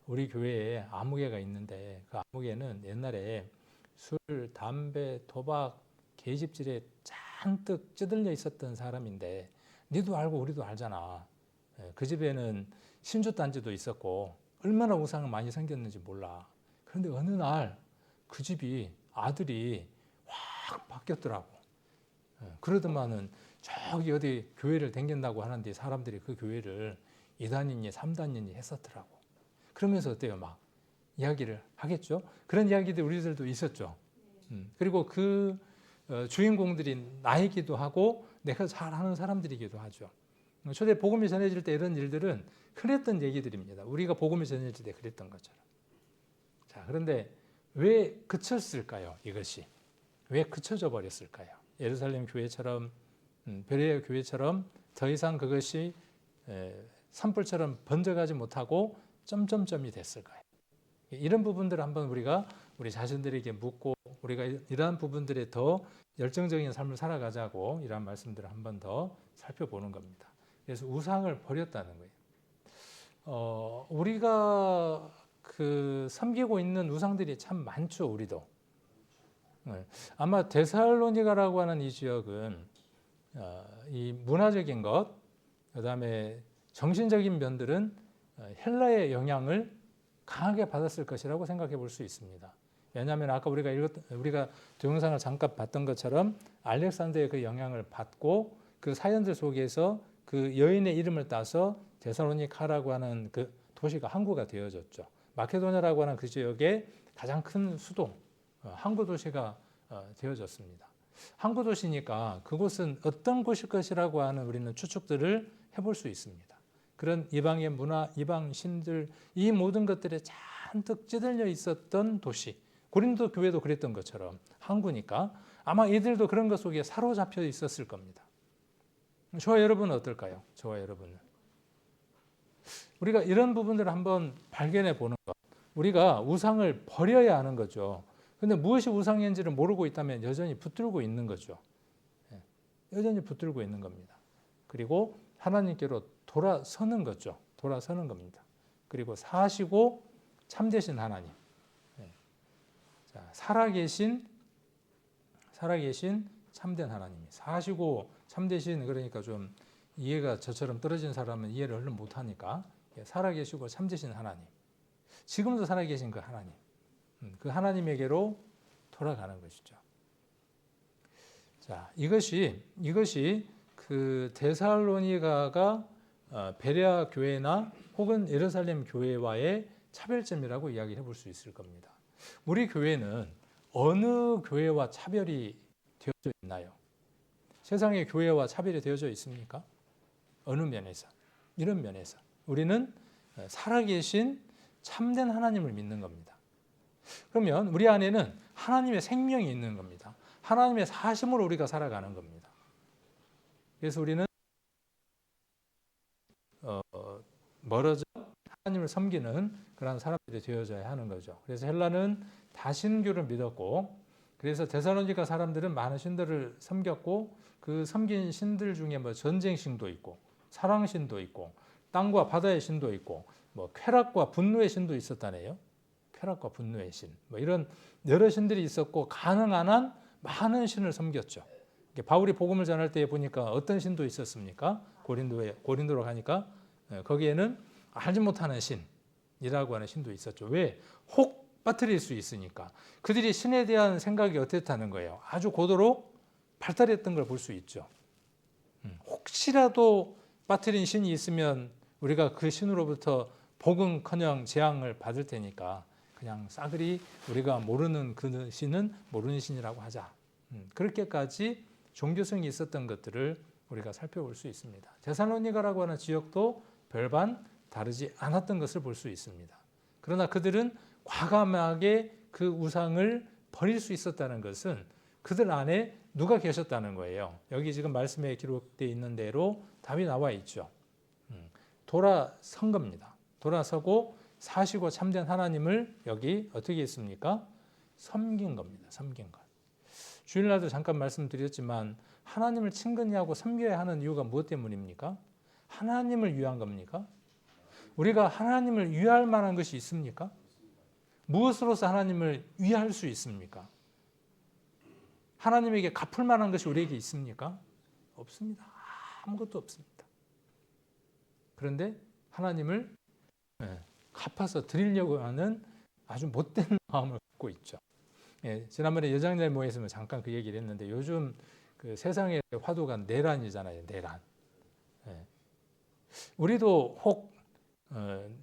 우리 교회에 아무개가 있는데 그 아무개는 옛날에 술, 담배, 도박, 계집질에 잔뜩 찌들려 있었던 사람인데 니도 알고 우리도 알잖아. 그 집에는 신주단지도 있었고 얼마나 우상을 많이 생겼는지 몰라. 그런데 어느 날 그 집이 아들이 확 바뀌었더라고. 그러더만은 저기 어디 교회를 댕긴다고 하는데 사람들이 그 교회를 2단이니 3단이니 했었더라고. 그러면서 어때요? 막 이야기를 하겠죠. 그런 이야기들이 우리들도 있었죠. 그리고 그 주인공들이 나이기도 하고 내가 잘 아는 사람들이기도 하죠. 초대 복음이 전해질 때 이런 일들은 흔했던 얘기들입니다. 우리가 복음이 전해질 때 그랬던 것처럼. 자, 그런데 왜 그쳤을까요? 이것이 왜 그쳐져 버렸을까요? 예루살렘 교회처럼 베레아 교회처럼 더 이상 그것이 산불처럼 번져가지 못하고 점점점이 됐을까요? 이런 부분들을 한번 우리가 우리 자신들에게 묻고 우리가 이러한 부분들에 더 열정적인 삶을 살아가자고 이러한 말씀들을 한번 더 살펴보는 겁니다. 그래서 우상을 버렸다는 거예요. 우리가 그 섬기고 있는 우상들이 참 많죠. 우리도. 아마 데살로니가라고 하는 이 지역은 이 문화적인 것, 그다음에 정신적인 면들은 헬라의 영향을 강하게 받았을 것이라고 생각해 볼 수 있습니다. 왜냐하면 아까 우리가 동영상을 잠깐 봤던 것처럼 알렉산더의 그 영향을 받고 그 사연들 속에서 그 여인의 이름을 따서 데살로니카라고 하는 그 도시가 항구가 되어졌죠. 마케도냐라고 하는 그 지역의 가장 큰 수도, 항구 도시가 되어졌습니다. 항구 도시니까 그곳은 어떤 곳일 것이라고 하는 우리는 추측들을 해볼 수 있습니다. 그런 이방의 문화, 이방 신들 이 모든 것들에 잔뜩 찌들려 있었던 도시. 고린도 교회도 그랬던 것처럼 항구니까 아마 이들도 그런 것 속에 사로잡혀 있었을 겁니다. 저와 여러분은 어떨까요? 저와 여러분은. 우리가 이런 부분들을 한번 발견해 보는 것. 우리가 우상을 버려야 하는 거죠. 근데 무엇이 우상인지를 모르고 있다면 여전히 붙들고 있는 거죠. 여전히 붙들고 있는 겁니다. 그리고 하나님께로 돌아서는 거죠. 돌아서는 겁니다. 그리고 사시고 참되신 하나님. 자, 살아계신 참된 하나님이 사시고 참되신, 그러니까 좀 이해가 저처럼 떨어진 사람은 이해를 얼른 못하니까 살아계시고 참되신 하나님, 지금도 살아계신 그 하나님, 그 하나님에게로 돌아가는 것이죠. 자, 이것이 그 데살로니가가 베레아 교회나 혹은 예루살렘 교회와의 차별점이라고 이야기해 볼 수 있을 겁니다. 우리 교회는 어느 교회와 차별이 되어져 있나요? 세상의 교회와 차별이 되어져 있습니까? 어느 면에서? 이런 면에서 우리는 살아계신 참된 하나님을 믿는 겁니다. 그러면 우리 안에는 하나님의 생명이 있는 겁니다. 하나님의 사심으로 우리가 살아가는 겁니다. 그래서 우리는 멀어져 하나님을 섬기는 그런 사람들이 되어져야 하는 거죠. 그래서 헬라는 다신교를 믿었고, 그래서 데살로니가 사람들은 많은 신들을 섬겼고, 그 섬긴 신들 중에 뭐 전쟁신도 있고, 사랑신도 있고, 땅과 바다의 신도 있고, 뭐 쾌락과 분노의 신도 있었다네요. 쾌락과 분노의 신, 뭐 이런 여러 신들이 있었고, 가능한 한 많은 신을 섬겼죠. 바울이 복음을 전할 때 보니까 어떤 신도 있었습니까? 고린도로 가니까 거기에는 알지 못하는 신이라고 하는 신도 있었죠. 왜? 혹 빠뜨릴 수 있으니까. 그들이 신에 대한 생각이 어땠다는 거예요. 아주 고도로 발달했던 걸 볼 수 있죠. 혹시라도 빠뜨린 신이 있으면 우리가 그 신으로부터 복음커녕 재앙을 받을 테니까 그냥 싸그리 우리가 모르는 그 신은 모르는 신이라고 하자. 그렇게까지 종교성이 있었던 것들을 우리가 살펴볼 수 있습니다. 데살로니가라고 하는 지역도 별반 다르지 않았던 것을 볼 수 있습니다. 그러나 그들은 과감하게 그 우상을 버릴 수 있었다는 것은 그들 안에 누가 계셨다는 거예요. 여기 지금 말씀에 기록되어 있는 대로 답이 나와 있죠. 돌아선 겁니다. 돌아서고 사시고 참된 하나님을 여기 어떻게 했습니까? 섬긴 겁니다. 섬긴 것. 주일날도 잠깐 말씀드렸지만 하나님을 친근히 하고 섬겨야 하는 이유가 무엇 때문입니까? 하나님을 위한 겁니까? 우리가 하나님을 위할 만한 것이 있습니까? 무엇으로서 하나님을 위할 수 있습니까? 하나님에게 갚을 만한 것이 우리에게 있습니까? 없습니다. 아무것도 없습니다. 그런데 하나님을 갚아서 드리려고 하는 아주 못된 마음을 갖고 있죠. 지난번에 여장날 모임에서 잠깐 그 얘기를 했는데 요즘 그 세상의 화두가 내란이잖아요. 내란. 우리도 혹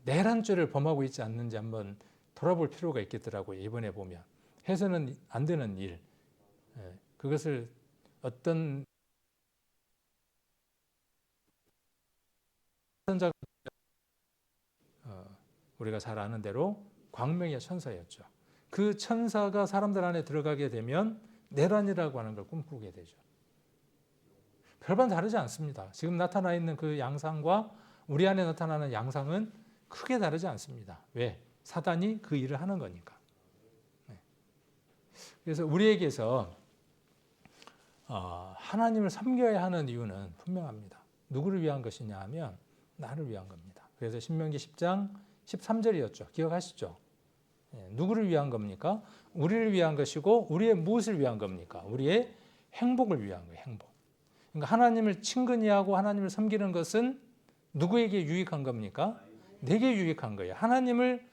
내란죄를 범하고 있지 않는지 한번 돌아볼 필요가 있겠더라고요. 이번에 보면 해서는 안 되는 일, 그것을 어떤 선자가 우리가 잘 아는 대로 광명의 천사였죠. 그 천사가 사람들 안에 들어가게 되면 내란이라고 하는 걸 꿈꾸게 되죠. 별반 다르지 않습니다. 지금 나타나 있는 그 양상과 우리 안에 나타나는 양상은 크게 다르지 않습니다. 왜? 사단이 그 일을 하는 거니까. 그래서 우리에게서 하나님을 섬겨야 하는 이유는 분명합니다. 누구를 위한 것이냐 하면 나를 위한 겁니다. 그래서 신명기 10장 13절이었죠. 기억하시죠? 누구를 위한 겁니까? 우리를 위한 것이고 우리의 무엇을 위한 겁니까? 우리의 행복을 위한 거예요. 행복. 그러니까 하나님을 친근히 하고 하나님을 섬기는 것은 누구에게 유익한 겁니까? 내게 유익한 거예요. 하나님을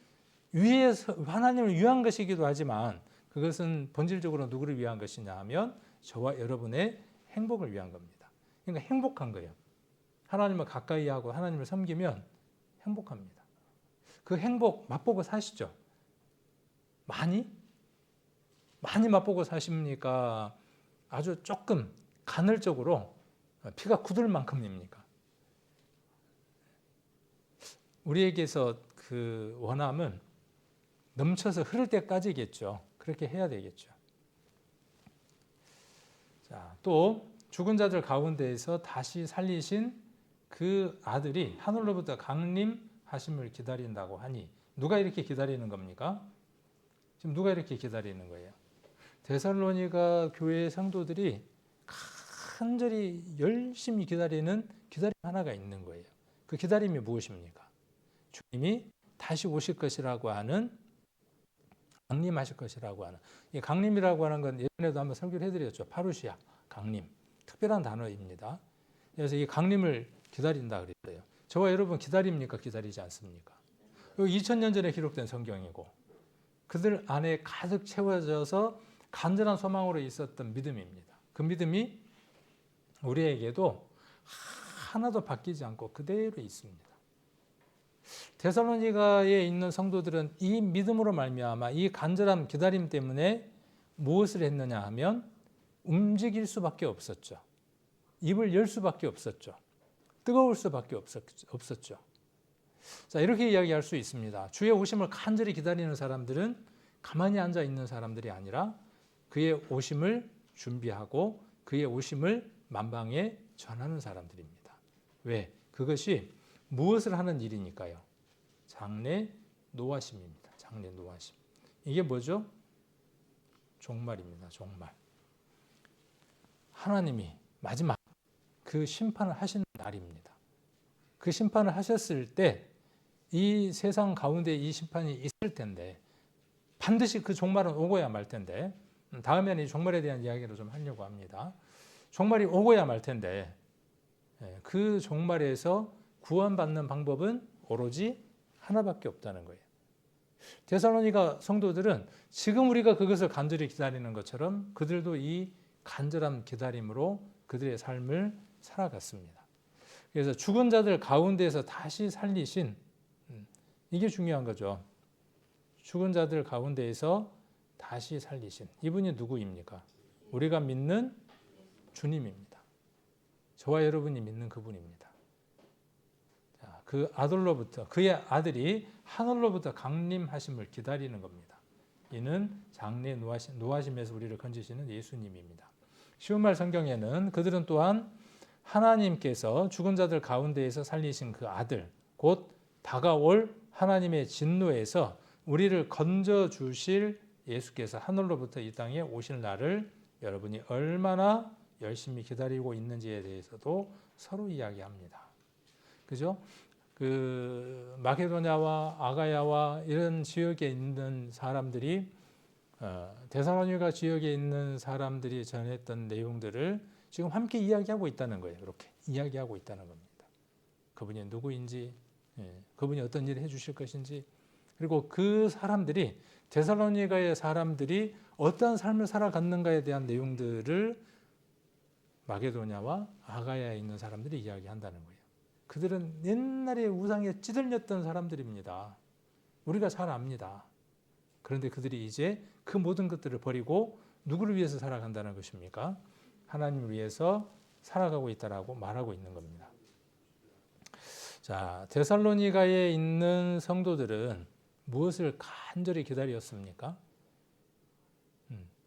위한 것이기도 하지만 그것은 본질적으로 누구를 위한 것이냐 하면 저와 여러분의 행복을 위한 겁니다. 그러니까 행복한 거예요. 하나님을 가까이 하고 하나님을 섬기면 행복합니다. 그 행복 맛보고 사시죠? 많이 맛보고 사십니까? 아주 조금 간헐적으로 피가 굳을 만큼입니까? 우리에게서 그 원함은 넘쳐서 흐를 때까지겠죠. 그렇게 해야 되겠죠. 자, 또 죽은 자들 가운데에서 다시 살리신 그 아들이 하늘로부터 강림하심을 기다린다고 하니 누가 이렇게 기다리는 겁니까? 지금 누가 이렇게 기다리는 거예요? 데살로니가 교회의 성도들이 간절히 열심히 기다리는 기다림 하나가 있는 거예요. 그 기다림이 무엇입니까? 주님이 다시 오실 것이라고 하는, 강림하실 것이라고 하는, 이 강림이라고 하는 건 예전에도 한번 설교를 해드렸죠. 파루시아, 강림, 특별한 단어입니다. 그래서 이 강림을 기다린다 그랬어요. 저와 여러분 기다립니까? 기다리지 않습니까? 2000년 전에 기록된 성경이고 그들 안에 가득 채워져서 간절한 소망으로 있었던 믿음입니다. 그 믿음이 우리에게도 하나도 바뀌지 않고 그대로 있습니다. 데살로니가에 있는 성도들은 이 믿음으로 말미암아 이 간절한 기다림 때문에 무엇을 했느냐 하면 움직일 수밖에 없었죠. 입을 열 수밖에 없었죠. 뜨거울 수밖에 없었죠. 자, 이렇게 이야기할 수 있습니다. 주의 오심을 간절히 기다리는 사람들은 가만히 앉아 있는 사람들이 아니라 그의 오심을 준비하고 그의 오심을 만방에 전하는 사람들입니다. 왜? 그것이 무엇을 하는 일이니까요? 장래 노하심입니다. 장래 노하심. 이게 뭐죠? 종말입니다. 종말. 하나님이 마지막 그 심판을 하시는 날입니다. 그 심판을 하셨을 때 이 세상 가운데 이 심판이 있을 텐데 반드시 그 종말은 오고야 말 텐데 다음에는 이 종말에 대한 이야기를 좀 하려고 합니다. 종말이 오고야 말 텐데 그 종말에서 구원받는 방법은 오로지 하나밖에 없다는 거예요. 데살로니가 성도들은 지금 우리가 그것을 간절히 기다리는 것처럼 그들도 이 간절한 기다림으로 그들의 삶을 살아갔습니다. 그래서 죽은 자들 가운데에서 다시 살리신, 이게 중요한 거죠. 죽은 자들 가운데에서 다시 살리신 이분이 누구입니까? 우리가 믿는 주님입니다. 저와 여러분이 믿는 그분입니다. 자, 그 아들로부터, 그의 아들이 하늘로부터 강림하심을 기다리는 겁니다. 이는 장래 노하심에서 우리를 건지시는 예수님입니다. 쉬운 말 성경에는 그들은 또한 하나님께서 죽은 자들 가운데에서 살리신 그 아들, 곧 다가올 하나님의 진노에서 우리를 건져 주실 예수께서 하늘로부터 이 땅에 오실 날을 여러분이 얼마나 열심히 기다리고 있는지에 대해서도 서로 이야기합니다. 그죠? 그 마케도냐와 아가야와 이런 지역에 있는 사람들이 데살로니가 지역에 있는 사람들이 전했던 내용들을 지금 함께 이야기하고 있다는 거예요. 이렇게 이야기하고 있다는 겁니다. 그분이 누구인지, 그분이 어떤 일을 해주실 것인지, 그리고 그 사람들이 데살로니가의 사람들이 어떤 삶을 살아갔는가에 대한 내용들을 마게도냐와 아가야에 있는 사람들이 이야기한다는 거예요. 그들은 옛날에 우상에 찌들렸던 사람들입니다. 우리가 잘 압니다. 그런데 그들이 이제 그 모든 것들을 버리고 누구를 위해서 살아간다는 것입니까? 하나님을 위해서 살아가고 있다라고 말하고 있는 겁니다. 자, 데살로니가에 있는 성도들은 무엇을 간절히 기다렸습니까?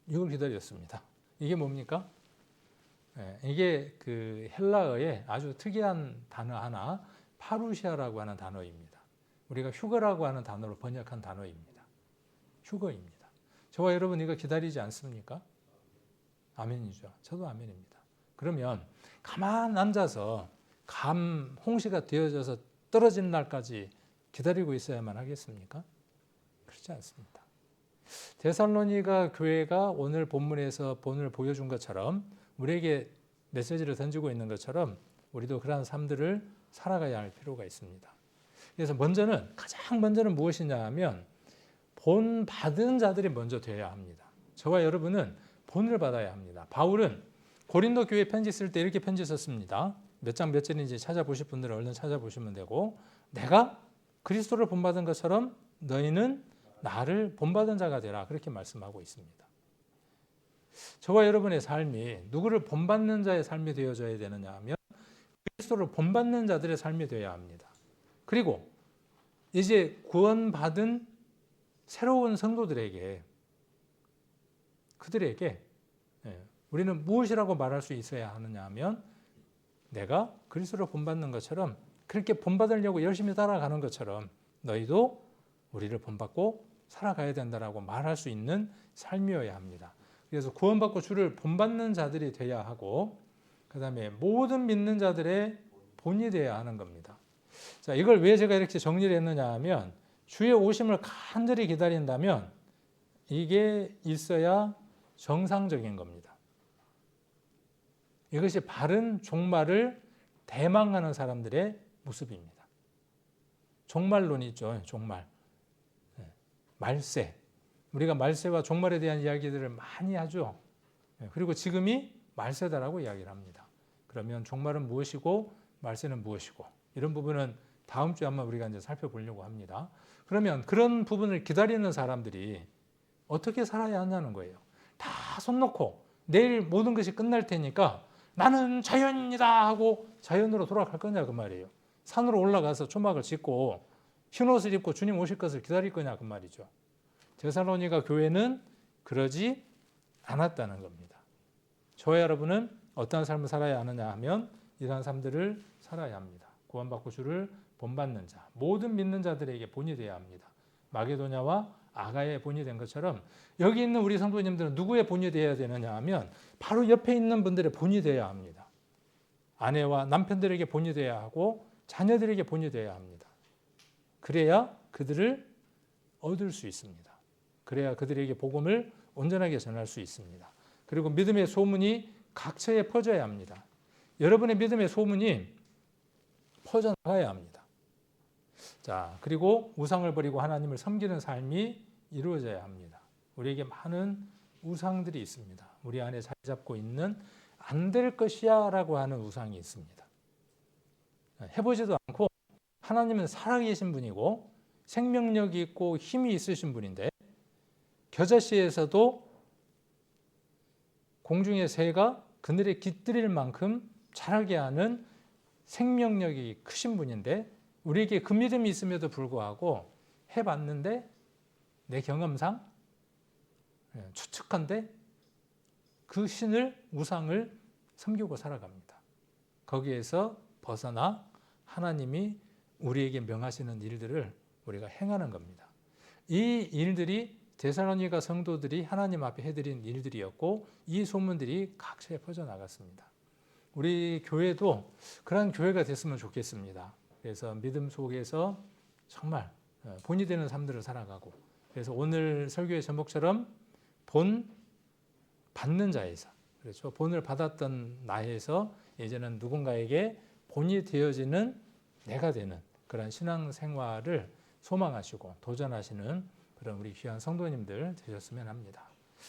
이걸 기다렸습니다. 이게 뭡니까? 이게 그 헬라어의 아주 특이한 단어 하나, 파루시아라고 하는 단어입니다. 우리가 휴거라고 하는 단어로 번역한 단어입니다. 휴거입니다. 저와 여러분 이거 기다리지 않습니까? 아멘이죠. 저도 아멘입니다. 그러면 가만 앉아서 홍시가 되어져서 떨어지는 날까지 기다리고 있어야만 하겠습니까? 그렇지 않습니다. 데살로니가 교회가 오늘 본문에서 본을 보여준 것처럼 우리에게 메시지를 던지고 있는 것처럼 우리도 그러한 삶들을 살아가야 할 필요가 있습니다. 그래서 가장 먼저는 무엇이냐 하면 본 받은 자들이 먼저 되어야 합니다. 저와 여러분은 본을 받아야 합니다. 바울은 고린도 교회 편지 쓸 때 이렇게 편지 썼습니다. 몇 장 몇 절인지 찾아보실 분들은 얼른 찾아보시면 되고, 내가 그리스도를 본받은 것처럼 너희는 나를 본받은 자가 되라, 그렇게 말씀하고 있습니다. 저와 여러분의 삶이 누구를 본받는 자의 삶이 되어져야 되느냐 하면 그리스도를 본받는 자들의 삶이 되어야 합니다. 그리고 이제 구원받은 새로운 성도들에게 그들에게 우리는 무엇이라고 말할 수 있어야 하느냐 하면 내가 그리스도로 본받는 것처럼 그렇게 본받으려고 열심히 따라가는 것처럼 너희도 우리를 본받고 살아가야 된다라고 말할 수 있는 삶이어야 합니다. 그래서 구원받고 주를 본받는 자들이 되어야 하고 그 다음에 모든 믿는 자들의 본이 되어야 하는 겁니다. 자, 이걸 왜 제가 이렇게 정리를 했느냐 하면 주의 오심을 간절히 기다린다면 이게 있어야 정상적인 겁니다. 이것이 바른 종말을 대망하는 사람들의 모습입니다. 종말론이 있죠. 종말. 말세. 우리가 말세와 종말에 대한 이야기들을 많이 하죠. 그리고 지금이 말세다라고 이야기를 합니다. 그러면 종말은 무엇이고 말세는 무엇이고 이런 부분은 다음 주에 한번 우리가 이제 살펴보려고 합니다. 그러면 그런 부분을 기다리는 사람들이 어떻게 살아야 하냐는 거예요. 다 손 놓고 내일 모든 것이 끝날 테니까 나는 자연이다 하고 자연으로 돌아갈 거냐 그 말이에요. 산으로 올라가서 초막을 짓고 흰옷을 입고 주님 오실 것을 기다릴 거냐 그 말이죠. 데살로니가 교회는 그러지 않았다는 겁니다. 저와 여러분은 어떠한 삶을 살아야 하느냐 하면 이러한 삶들을 살아야 합니다. 구원받고 주를 본받는 자, 모든 믿는 자들에게 본이 되어야 합니다. 마게도냐와 아가야의 본이 된 것처럼 여기 있는 우리 성도님들은 누구의 본이 되어야 되느냐 하면 바로 옆에 있는 분들의 본이 되어야 합니다. 아내와 남편들에게 본이 되어야 하고 자녀들에게 본이 되어야 합니다. 그래야 그들을 얻을 수 있습니다. 그래야 그들에게 복음을 온전하게 전할 수 있습니다. 그리고 믿음의 소문이 각처에 퍼져야 합니다. 여러분의 믿음의 소문이 퍼져나가야 합니다. 자, 그리고 우상을 버리고 하나님을 섬기는 삶이 이루어져야 합니다. 우리에게 많은 우상들이 있습니다. 우리 안에 자리 잡고 있는 안 될 것이야 라고 하는 우상이 있습니다. 해보지도 않고 하나님은 살아계신 분이고 생명력이 있고 힘이 있으신 분인데 겨자씨에서도 공중의 새가 그늘에 깃들일 만큼 자라게 하는 생명력이 크신 분인데 우리에게 그 믿음이 있음에도 불구하고 해봤는데 내 경험상 추측한데 그 신을 우상을 섬기고 살아갑니다. 거기에서 벗어나 하나님이 우리에게 명하시는 일들을 우리가 행하는 겁니다. 이 일들이 데살로니가 성도들이 하나님 앞에 해드린 일들이었고 이 소문들이 각처에 퍼져나갔습니다. 우리 교회도 그런 교회가 됐으면 좋겠습니다. 그래서 믿음 속에서 정말 본이 되는 삶들을 살아가고 그래서 오늘 설교의 제목처럼 본 받는 자에서 그렇죠. 본을 받았던 나에서 이제는 누군가에게 본이 되어지는 내가 되는 그런 신앙생활을 소망하시고 도전하시는 그런 우리 귀한 성도님들 되셨으면 합니다.